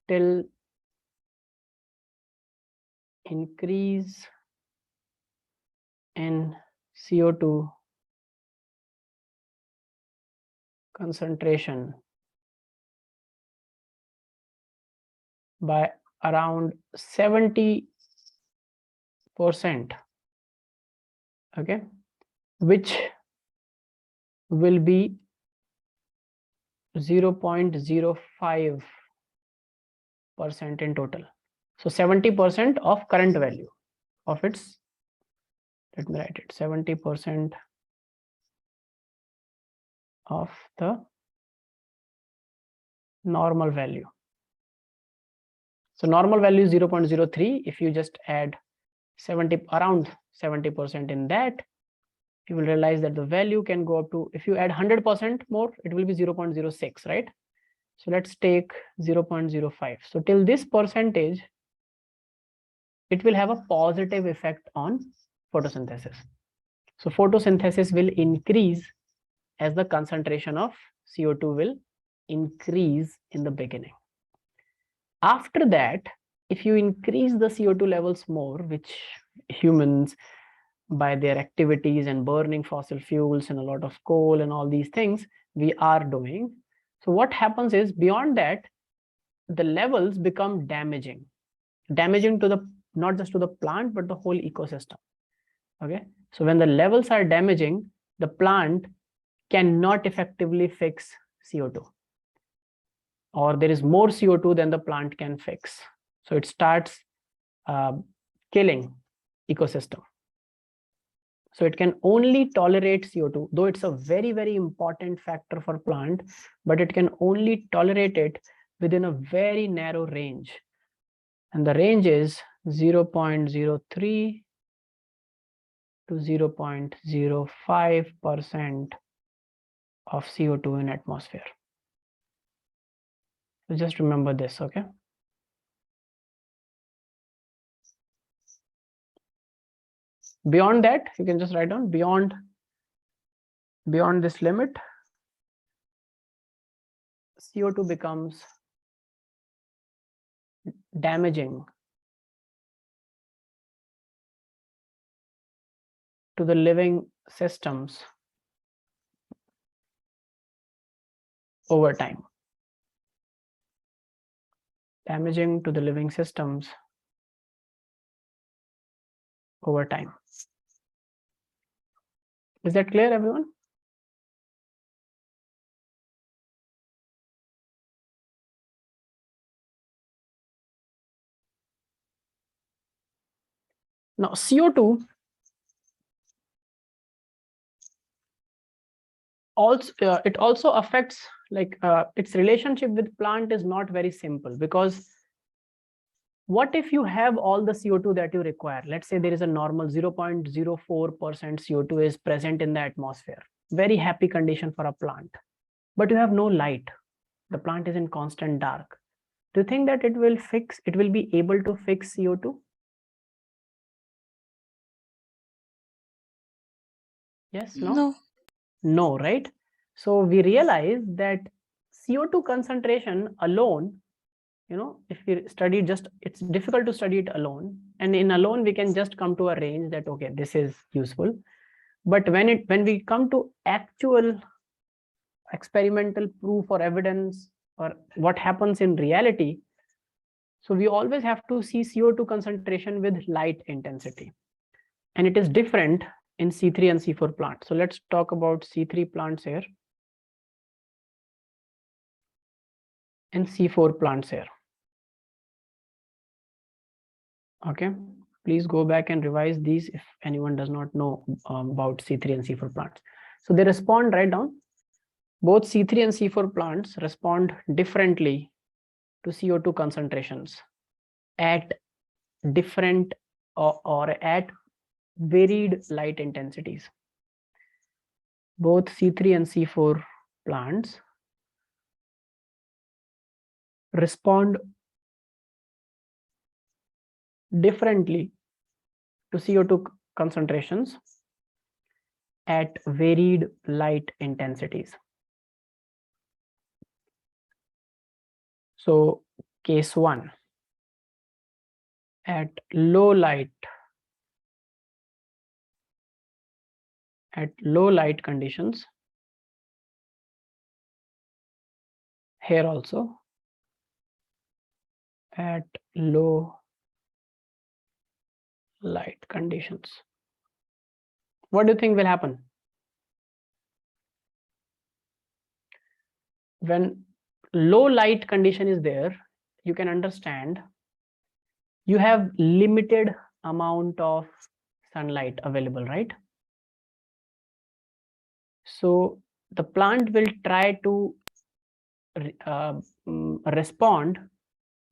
till increase in CO2 concentration by around 70%, okay, which will be 0.05% in total. So 70% of current value of its, let me write it, 70% of the normal value. So normal value is 0.03. If you just add around 70% in that, you will realize that the value can go up to, if you add 100% more, it will be 0.06, right? So let's take 0.05. So till this percentage, it will have a positive effect on photosynthesis. So photosynthesis will increase as the concentration of CO2 will increase in the beginning. After that, if you increase the CO2 levels more, which humans by their activities and burning fossil fuels and a lot of coal and all these things we are doing. So what happens is beyond that, the levels become damaging to the, not just to the plant, but the whole ecosystem. Okay. So when the levels are damaging, the plant cannot effectively fix CO2, or there is more CO2 than the plant can fix. So it starts killing ecosystem. So it can only tolerate CO2, though it's a very, very important factor for plant, but it can only tolerate it within a very narrow range. And the range is 0.03 to 0.05% of CO2 in atmosphere. So just remember this, okay? Beyond that, you can just write down beyond this limit, CO2 becomes damaging to the living systems over time. Damaging to the living systems over time. Is that clear, everyone? Now, CO2 also it also affects, like its relationship with plant is not very simple, because what if you have all the CO2 that you require? Let's say there is a normal 0.04% CO2 is present in the atmosphere. Very happy condition for a plant, but you have no light. The plant is in constant dark. Do you think that it will be able to fix CO2? Yes, no? No, right? So we realize that CO2 concentration alone, if we study it's difficult to study it alone. And in alone, we can just come to a range that, okay, this is useful. But when we come to actual experimental proof or evidence or what happens in reality, so we always have to see CO2 concentration with light intensity. And it is different in C3 and C4 plants. So let's talk about C3 plants here and C4 plants here. Okay, Please go back and revise these if anyone does not know about C3 and C4 plants. So they respond, write down. Both C3 and C4 plants respond differently to CO2 concentrations at different or at varied light intensities. Both C3 and C4 plants respond differently to CO2 concentrations at varied light intensities. So case 1, at low light conditions, here also at low light conditions, what do you think will happen? When low light condition is there, you can understand you have limited amount of sunlight available, right? So the plant will try to respond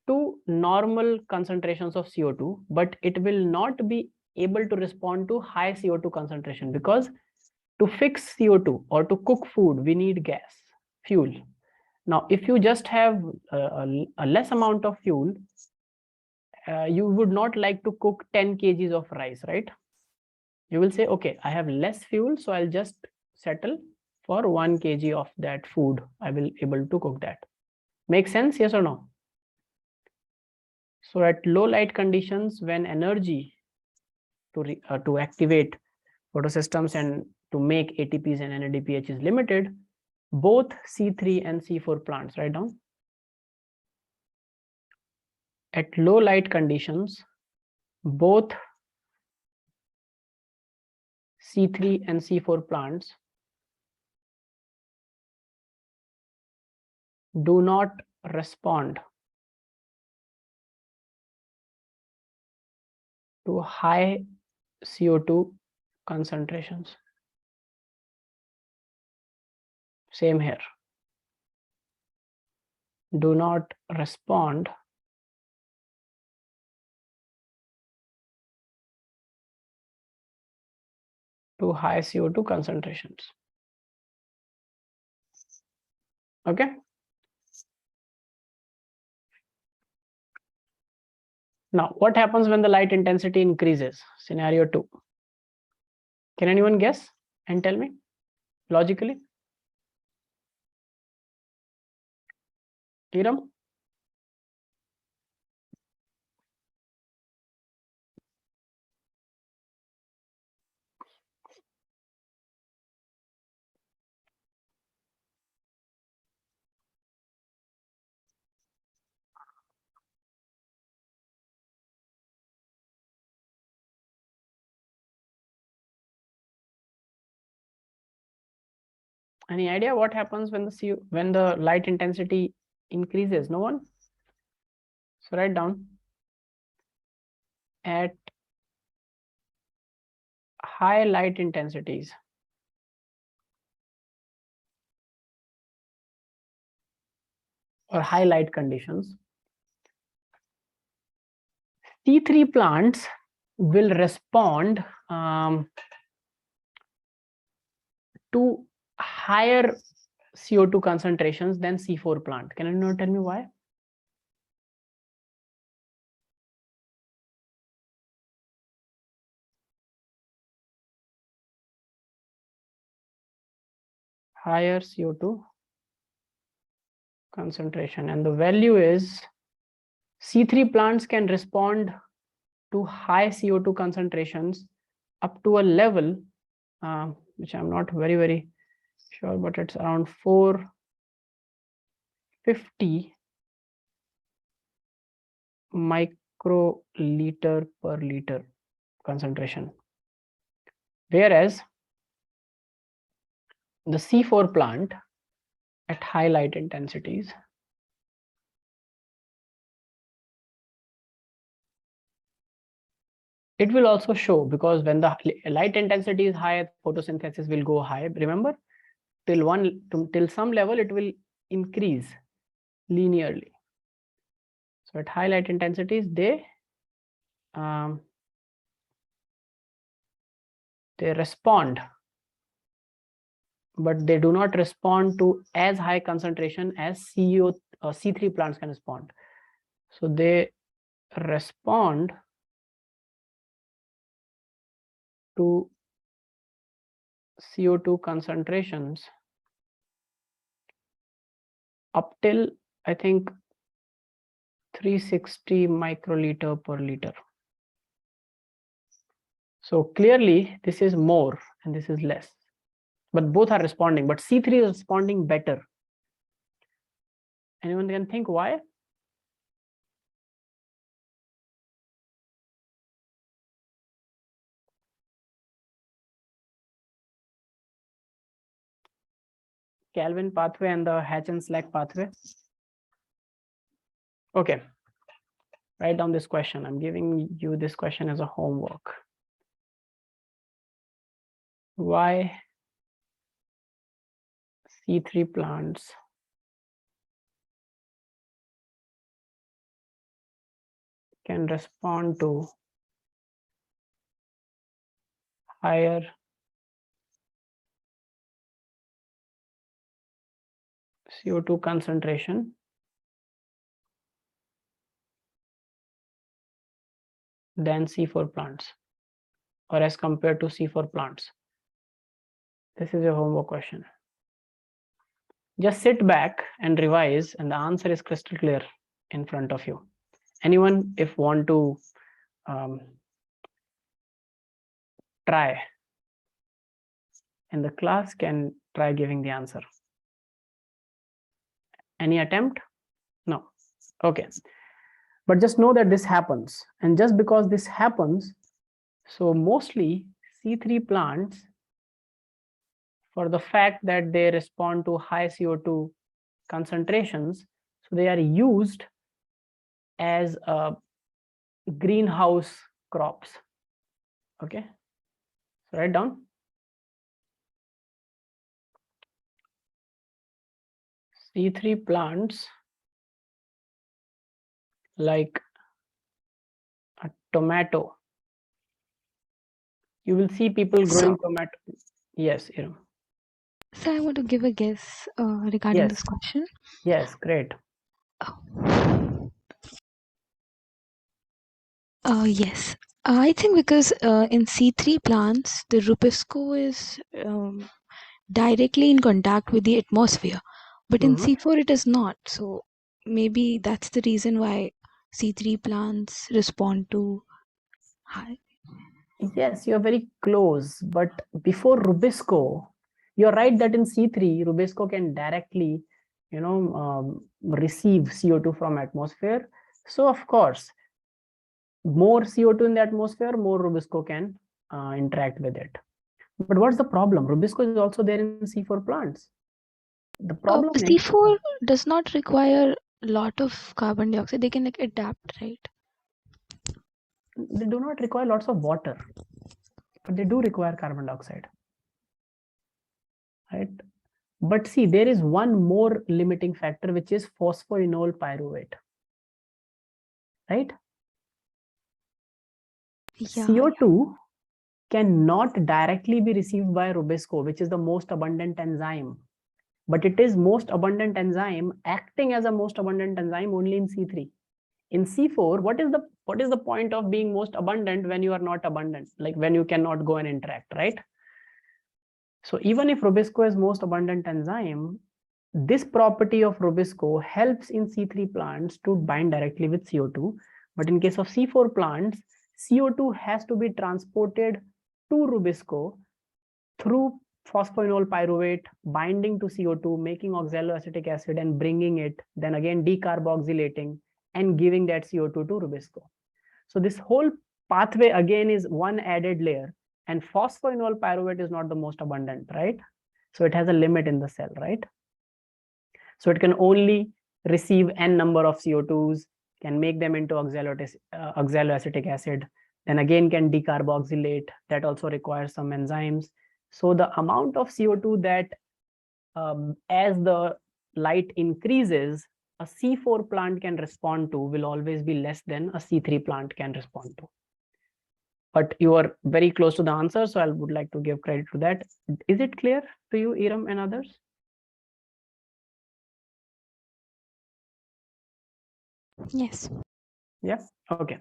to normal concentrations of CO2, but it will not be able to respond to high CO2 concentration, because to fix CO2 or to cook food, we need gas, fuel. Now, if you just have a less amount of fuel, you would not like to cook 10 kgs of rice, right? You will say, okay, I have less fuel, so I'll just settle for 1 kg of that food. I will able to cook that. Make sense, yes or no? So at low light conditions, when energy to activate photosystems and to make ATPs and NADPH is limited, both C3 and C4 plants, write down. At low light conditions, both C3 and C4 plants do not respond to high CO2 concentrations. Same here. Do not respond to high CO2 concentrations. Okay. Now, what happens when the light intensity increases? Scenario 2. Can anyone guess and tell me logically? Tiram? Any idea what happens when the light intensity increases? No one? So write down. At high light intensities, or high light conditions, C3 plants will respond to higher CO2 concentrations than C4 plant. Can anyone tell me why? Higher CO2 concentration, and the value is C3 plants can respond to high CO2 concentrations up to a level which I'm not very sure, but it's around 450 microliter per liter concentration, whereas the C4 plant at high light intensities It will also show, because when the light intensity is high, photosynthesis will go high. Remember, till some level it will increase linearly. So at high light intensities, they respond, but they do not respond to as high concentration as C3 plants can respond. So they respond to CO2 concentrations up till, I think, 360 microliter per liter. So clearly this is more and this is less, but both are responding, but C3 is responding better. Anyone can think why? Kelvin pathway and the Hatch and Slack pathway. Okay, write down this question. I'm giving you this question as a homework. Why C3 plants can respond to higher CO2 concentration than C4 plants, or as compared to C4 plants. This is your homework question. Just sit back and revise, and the answer is crystal clear in front of you. Anyone, if want to try in the class, can try giving the answer. Any attempt? No. Okay. But just know that this happens. And just because this happens, so mostly C3 plants, for the fact that they respond to high CO2 concentrations, so they are used as greenhouse crops. Okay. So write down. C3 plants, like a tomato. You will see people growing tomato. Yes, Iram. So I want to give a guess regarding Yes. this question. Yes, great. Yes. I think because in C3 plants, the rubisco is directly in contact with the atmosphere, but in C4 it is not. So maybe that's the reason why C3 plants respond to high. Yes, you're very close. But before rubisco, you're right that in C3, rubisco can directly, receive CO2 from atmosphere. So of course, more CO2 in the atmosphere, more rubisco can interact with it. But what's the problem? Rubisco is also there in C4 plants. The problem is C4 does not require a lot of carbon dioxide. They can like adapt, right? they do not require lots of water, but they do require carbon dioxide, right? But see, there is one more limiting factor, which is phosphoenol pyruvate, right? Yeah. CO2 cannot directly be received by rubisco, which is the most abundant enzyme, but it is most abundant enzyme acting as a most abundant enzyme only in C3. In C4, what is the point of being most abundant when you are not abundant, like when you cannot go and interact, right? So even if rubisco is most abundant enzyme, this property of rubisco helps in C3 plants to bind directly with CO2. But in case of C4 plants, CO2 has to be transported to rubisco through phosphoenol pyruvate, binding to CO2, making oxaloacetic acid and bringing it, then again decarboxylating and giving that CO2 to rubisco. So this whole pathway again is one added layer, and phosphoenol pyruvate is not the most abundant, right? So it has a limit in the cell, right? So it can only receive n number of CO2s, can make them into oxaloacetic acid, then again can decarboxylate. That also requires some enzymes. So the amount of CO2 that as the light increases, a C4 plant can respond to will always be less than a C3 plant can respond to. But you are very close to the answer, so I would like to give credit to that. Is it clear to you, Iram and others? Yes. Yeah, okay.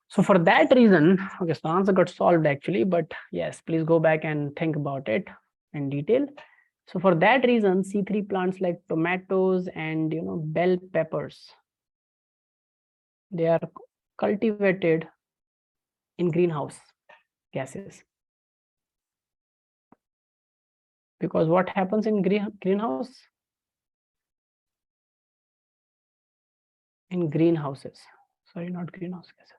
So for that reason, okay, so the answer got solved actually, but yes, please go back and think about it in detail. So for that reason, C3 plants like tomatoes and bell peppers, they are cultivated in greenhouse gases. Because what happens in greenhouse? In greenhouses, sorry, not greenhouse gases.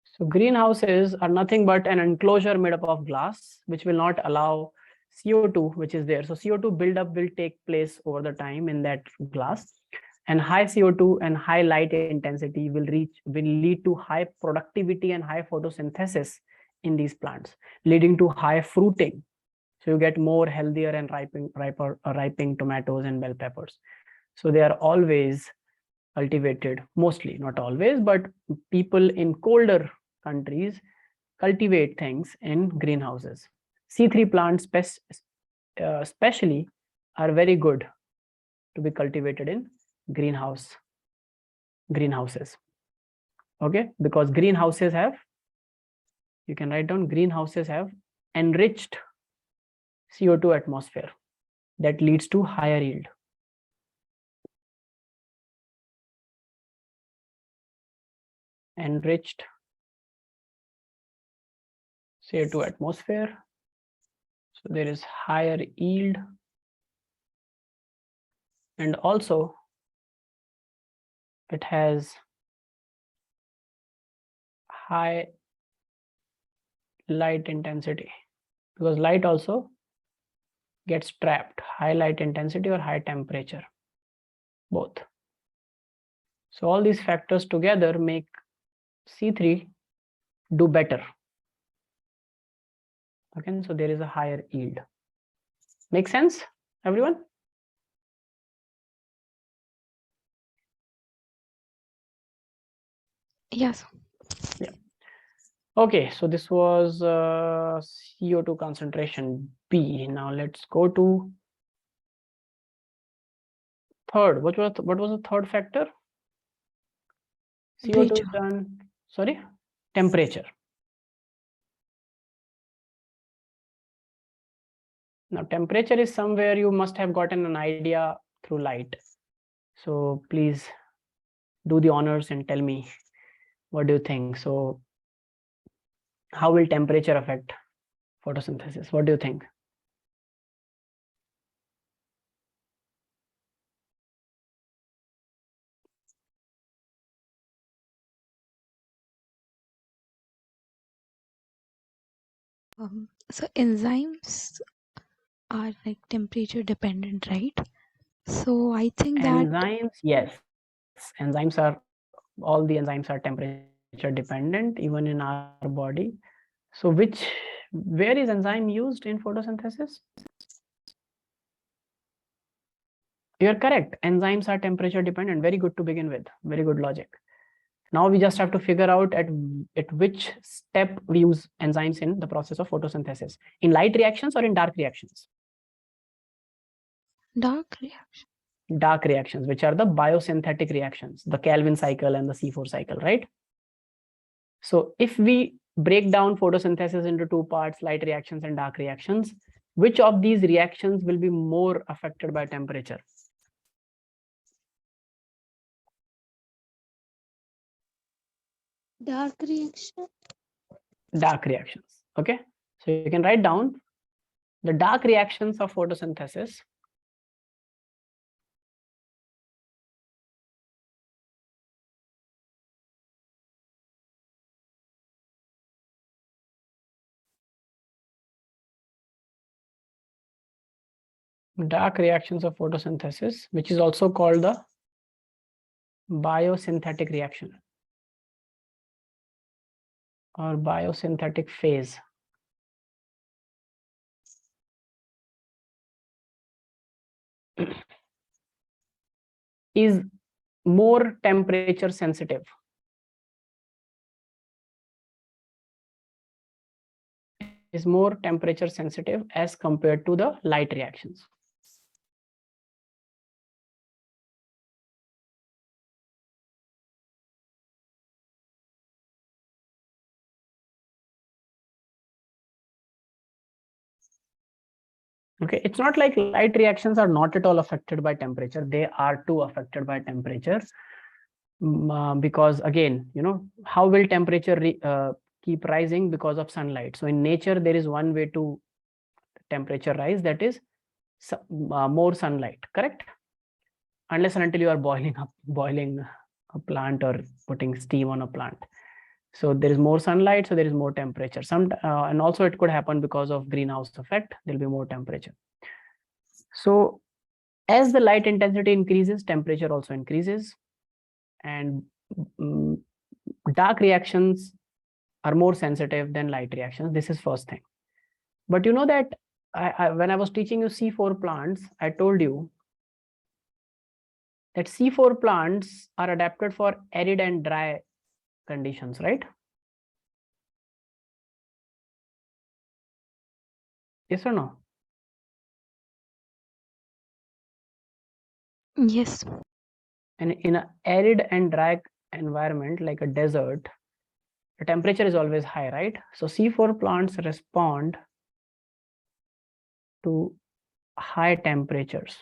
So greenhouses are nothing but an enclosure made up of glass, which will not allow CO2, which is there. So CO2 buildup will take place over the time in that glass, and high CO2 and high light intensity will lead to high productivity and high photosynthesis in these plants, leading to high fruiting. So you get more healthier and ripening tomatoes and bell peppers. So they are always cultivated, mostly, not always, but people in colder countries cultivate things in greenhouses. C3 plants especially are very good to be cultivated in greenhouses. Okay, because greenhouses have, you can write down, greenhouses have enriched CO2 atmosphere that leads to higher yield. Enriched CO2 atmosphere, so there is higher yield, and also it has high light intensity, because light also gets trapped, high light intensity or high temperature, both. So all these factors together make C3 do better. Okay, so there is a higher yield. Make sense, everyone? Yes. Yeah. Okay, so this was CO2 concentration B. Now let's go to third. What was the third factor? CO2 is done, sorry, temperature. Now temperature is somewhere you must have gotten an idea through light. So please do the honors and tell me, what do you think? So how will temperature affect photosynthesis? What do you think? So enzymes are like temperature dependent, right? So I think that Enzymes, yes. Enzymes are, all the enzymes are temperature dependent, even in our body. So where is enzyme used in photosynthesis? You're correct. Enzymes are temperature dependent. Very good to begin with. Very good logic. Now we just have to figure out at which step we use enzymes in the process of photosynthesis. In light reactions or in dark reactions? dark reaction. Dark reactions, which are the biosynthetic reactions, the Calvin cycle and the C4 cycle, right? So if we break down photosynthesis into two parts, light reactions and dark reactions, which of these reactions will be more affected by temperature? Dark reaction. Dark reactions. Okay, so you can write down the dark reactions of photosynthesis. Dark reactions of photosynthesis, which is also called the biosynthetic reaction. or biosynthetic phase is more temperature sensitive. Is more temperature sensitive as compared to the light reactions. Okay, it's not like light reactions are not at all affected by temperature. They are too affected by temperature. Because again, you know, how will temperature keep rising? Because of sunlight. So in nature, there is one way to temperature rise, that is more sunlight, correct? Unless and until you are boiling a plant or putting steam on a plant. So there is more sunlight, so there is more temperature. And also it could happen because of greenhouse effect, there'll be more temperature. So as the light intensity increases, temperature also increases, and dark reactions are more sensitive than light reactions. This is first thing. But you know that when I was teaching you C4 plants, I told you that C4 plants are adapted for arid and dry conditions, right? Yes or no? Yes. And in an arid and dry environment like a desert, the temperature is always high, right? So C4 plants respond to high temperatures.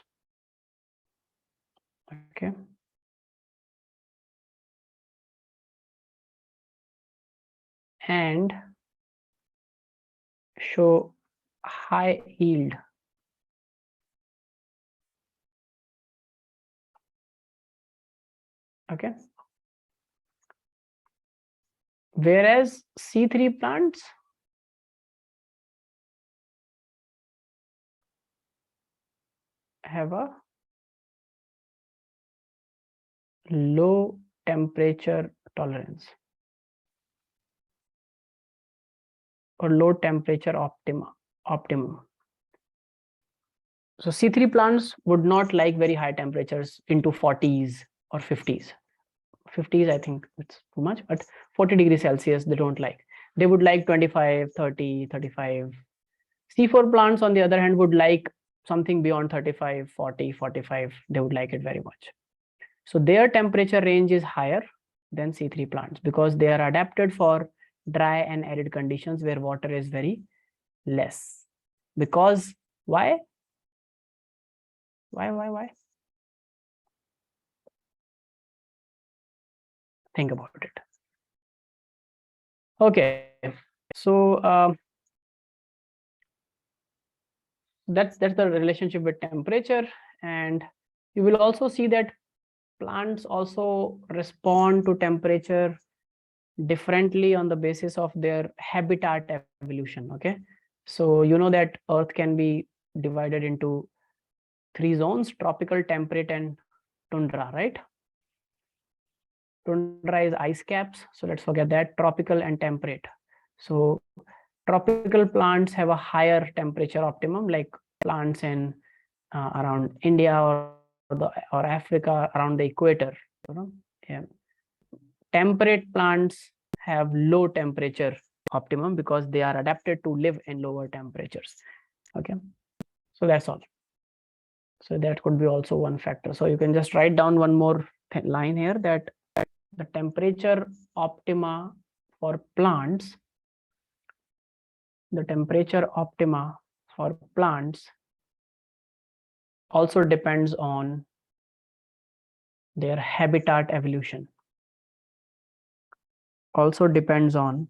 Okay. And show high yield. Okay. Whereas C3 plants have a low temperature tolerance or low temperature optimum. So C3 plants would not like very high temperatures into 40s or 50s. 50s, I think it's too much, but 40 degrees Celsius, they don't like. They would like 25, 30, 35. C4 plants, on the other hand, would like something beyond 35, 40, 45. They would like it very much. So their temperature range is higher than C3 plants because they are adapted for dry and arid conditions where water is very less. Because why? Why? Think about it. Okay, so that's the relationship with temperature, and you will also see that plants also respond to temperature differently on the basis of their habitat evolution. Okay, so you know that Earth can be divided into 3 zones: tropical, temperate, and tundra, right? Tundra is ice caps, so let's forget that. Tropical and temperate. So tropical plants have a higher temperature optimum, like plants in around India or Africa around the equator. You know, yeah. Temperate plants have low temperature optimum because they are adapted to live in lower temperatures. Okay, so that's all. So that could be also one factor. So you can just write down one more line here, that the temperature optima for plants, the temperature optima for plants also depends on their habitat evolution. Also depends on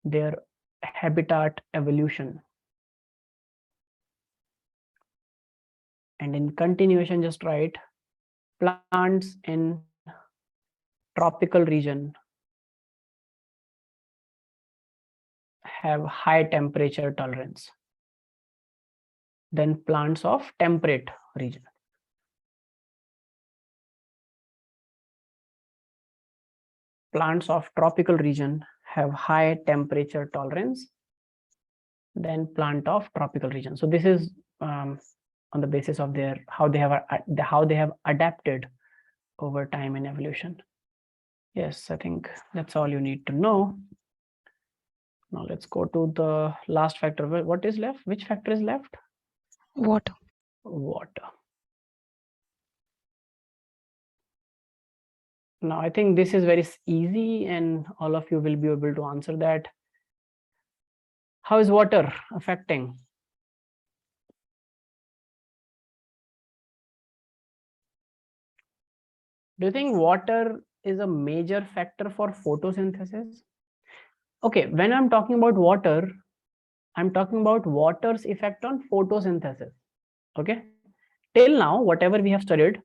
their habitat evolution. And in continuation, just write plants in tropical region have high temperature tolerance than plants of temperate region. plants of tropical region have high temperature tolerance than plant of tropical region. So this is on the basis of their how they have adapted over time in evolution. Yes, I think that's all you need to know. Now let's go to the last factor. What is left? Which factor is left? Water. Water. Now I think this is very easy and all of you will be able to answer that. How is water affecting? Do you think water is a major factor for photosynthesis? Okay, when I'm talking about water, I'm talking about water's effect on photosynthesis. Okay, till now, whatever we have studied,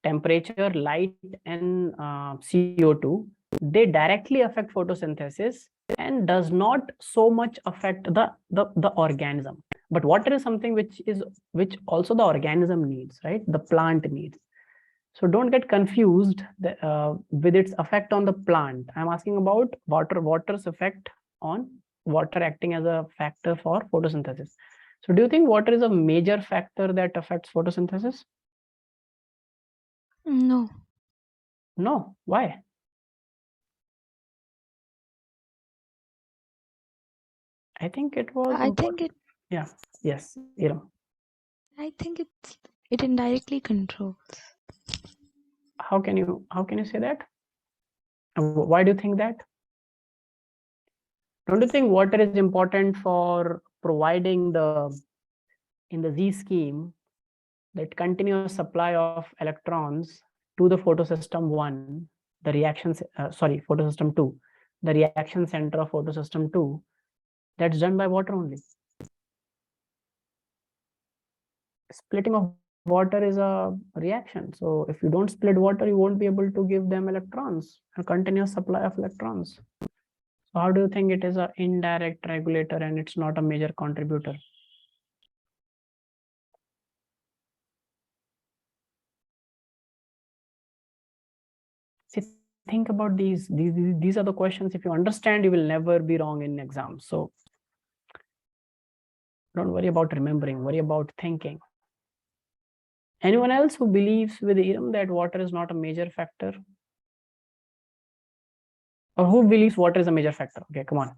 temperature, light, and CO2, they directly affect photosynthesis and does not so much affect the organism. But water is something which also the organism needs, right? The plant needs. So don't get confused with its effect on the plant. I'm asking about water's effect on water acting as a factor for photosynthesis. So do you think water is a major factor that affects photosynthesis? No. No. Why? I think it was I important. think it. Yeah. Yes. You know. I think it indirectly controls. How can you say that? Why do you think that? Don't you think water is important for providing in the Z scheme that continuous supply of electrons to the photosystem 1, the reactions, photosystem 2, the reaction center of photosystem 2, that's done by water only. Splitting of water is a reaction. So if you don't split water, you won't be able to give them electrons, a continuous supply of electrons. So how do you think it is an indirect regulator and it's not a major contributor? See, think about these are the questions. If you understand, you will never be wrong in exams. So don't worry about remembering, worry about thinking. Anyone else who believes with Iram that water is not a major factor? Or who believes water is a major factor? Okay, come on.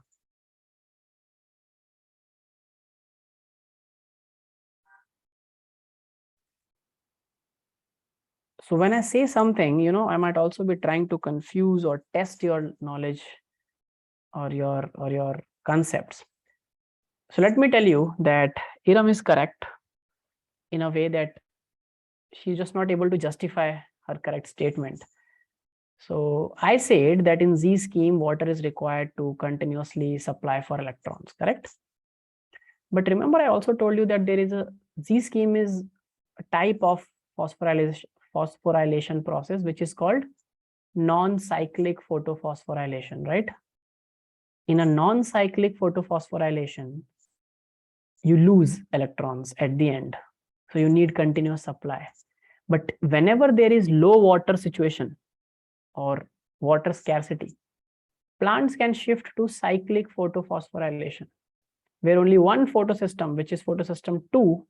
So when I say something, you know, I might also be trying to confuse or test your knowledge or your concepts. So let me tell you that Iram is correct in a way that she's just not able to justify her correct statement. So I said that in Z scheme, water is required to continuously supply for electrons, correct? But remember, I also told you that there is a Z scheme is a type of phosphorylation process, which is called non-cyclic photophosphorylation, right? In a non-cyclic photophosphorylation, you lose electrons at the end. So you need continuous supply. But whenever there is low water situation or water scarcity, plants can shift to cyclic photophosphorylation, where only one photosystem, which is photosystem 2,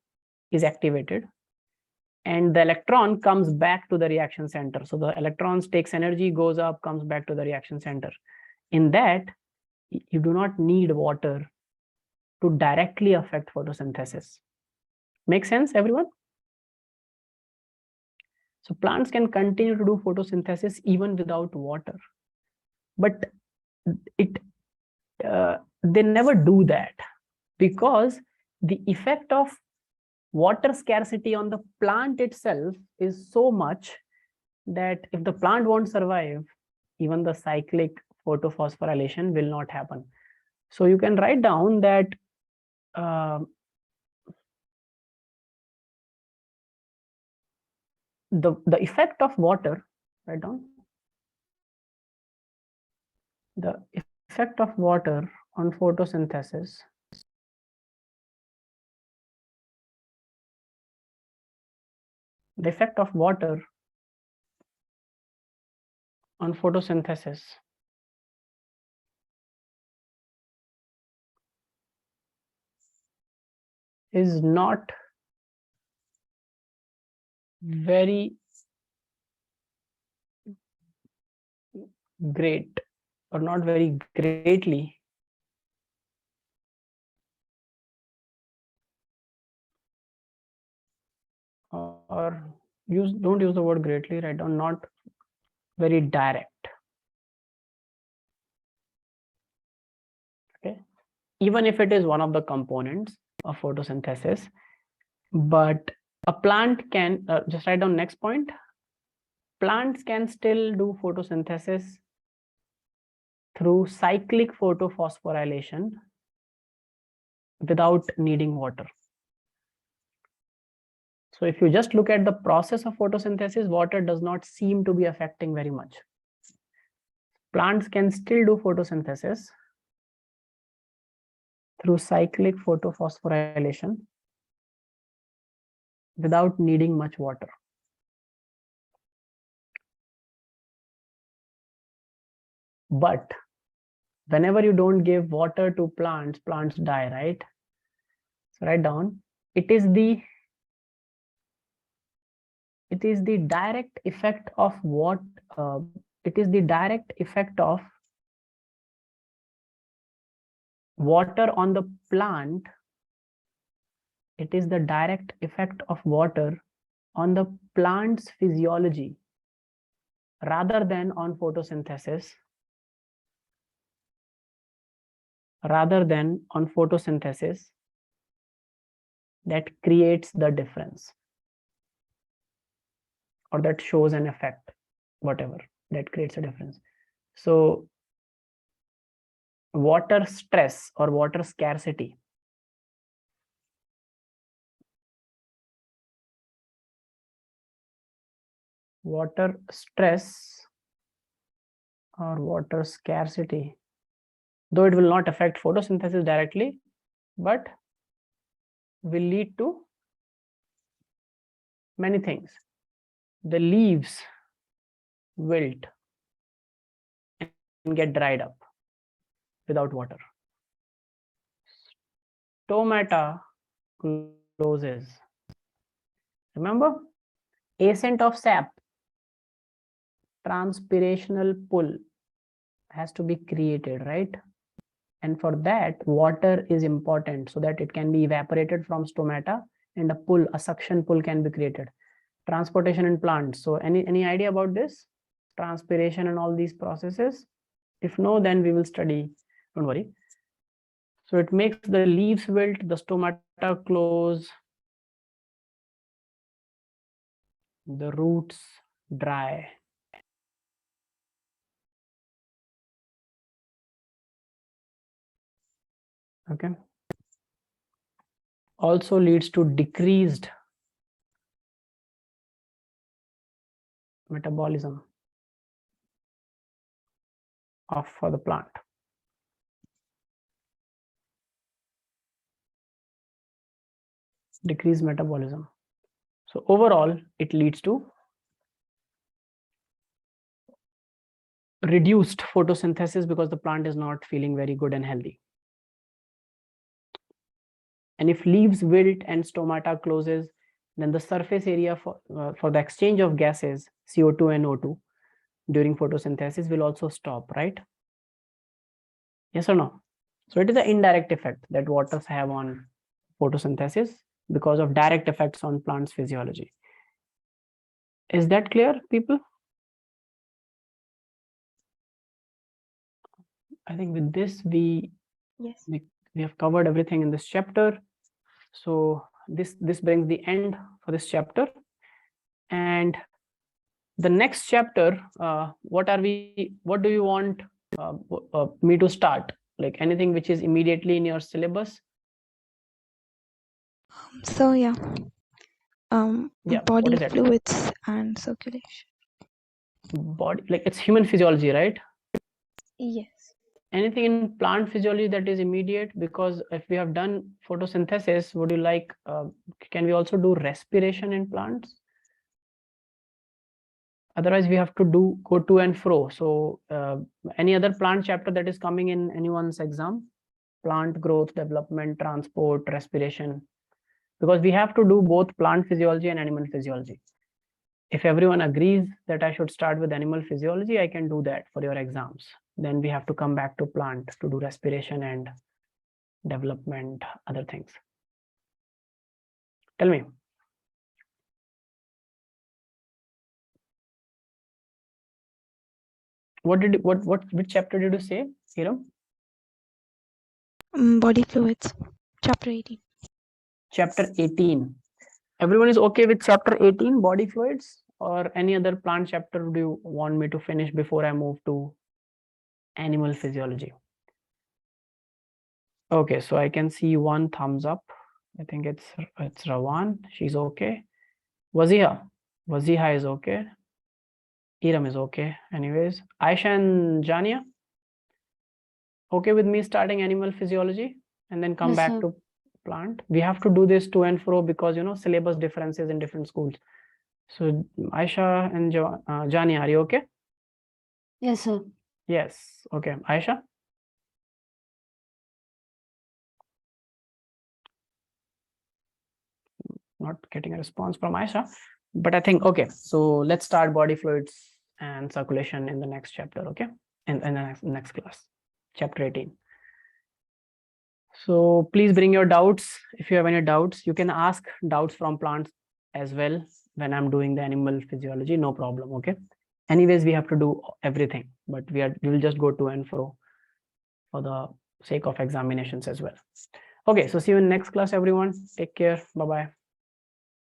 is activated, and the electron comes back to the reaction center. So the electrons takes energy, goes up, comes back to the reaction center. In that, you do not need water to directly affect photosynthesis. Make sense, everyone? So plants can continue to do photosynthesis even without water, but they never do that because the effect of water scarcity on the plant itself is so much that if the plant won't survive, even the cyclic photophosphorylation will not happen. So you can write down that the effect of water, write down the effect of water on photosynthesis the effect of water on photosynthesis. Is not very great, or not very greatly or don't use the word greatly, write down not very direct. Okay, even if it is one of the components of photosynthesis, but a plant can just write down next point. Plants can still do photosynthesis through cyclic photophosphorylation without needing water. So if you just look at the process of photosynthesis, water does not seem to be affecting very much. Plants can still do photosynthesis through cyclic photophosphorylation without needing much water. But whenever you don't give water to plants, plants die, right? So write down, it is the direct effect of what it is the direct effect of water on the plant. It is the direct effect of water on the plant's physiology rather than on photosynthesis, that creates the difference, or that shows an effect, whatever, that creates a difference. So water stress or water scarcity water stress or water scarcity, though it will not affect photosynthesis directly, but will lead to many things. The leaves wilt and get dried up without water. Stomata closes. Remember, ascent of sap, transpirational pull has to be created, right? And for that, water is important so that it can be evaporated from stomata and a suction pull can be created. Transportation in plants. So any idea about this? Transpiration and all these processes? If no, then we will study, don't worry. So it makes the leaves wilt, the stomata close, the roots dry. Okay. Also leads to decreased metabolism for the plant. Decreased metabolism. So overall, it leads to reduced photosynthesis because the plant is not feeling very good and healthy. And if leaves wilt and stomata closes, then the surface area for the exchange of gases, CO2 and O2, during photosynthesis will also stop, right? Yes or no? So it is an indirect effect that waters have on photosynthesis because of direct effects on plants' physiology. Is that clear, people? I think with this, we have covered everything in this chapter. So this brings the end for this chapter. And the next chapter, what do you want me to start? Like anything which is immediately in your syllabus? So yeah, body what is fluids and circulation. Body, like it's human physiology, right? Yes. Anything in plant physiology that is immediate? Because if we have done photosynthesis, would you like, can we also do respiration in plants? Otherwise, we have to go to and fro. So any other plant chapter that is coming in anyone's exam? Plant growth, development, transport, respiration. Because we have to do both plant physiology and animal physiology. If everyone agrees that I should start with animal physiology, I can do that for your exams. Then we have to come back to plant to do respiration and development, other things. Tell me. Which chapter did you say, Hiram? Body fluids, chapter 18. Chapter 18. Everyone is okay with chapter 18, body fluids, or any other plant chapter do you want me to finish before I move to animal physiology? Okay, so I can see one thumbs up. I think it's Rawan. She's okay. Waziha is okay. Iram is okay. Anyways, Aisha and Jania, okay with me starting animal physiology and then come Yes, back sir. to plant? We have to do this to and fro because syllabus differences in different schools. So Aisha and Jania, are you okay? Yes, sir. Yes. Okay. Aisha? Not getting a response from Aisha, but I think, okay. So let's start body fluids and circulation in the next chapter, okay? In the next class, chapter 18. So please bring your doubts. If you have any doubts, you can ask doubts from plants as well when I'm doing the animal physiology, no problem, okay? Anyways, we have to do everything, but we will just go to and fro for the sake of examinations as well. Okay, so see you in next class, everyone. Take care. Bye-bye.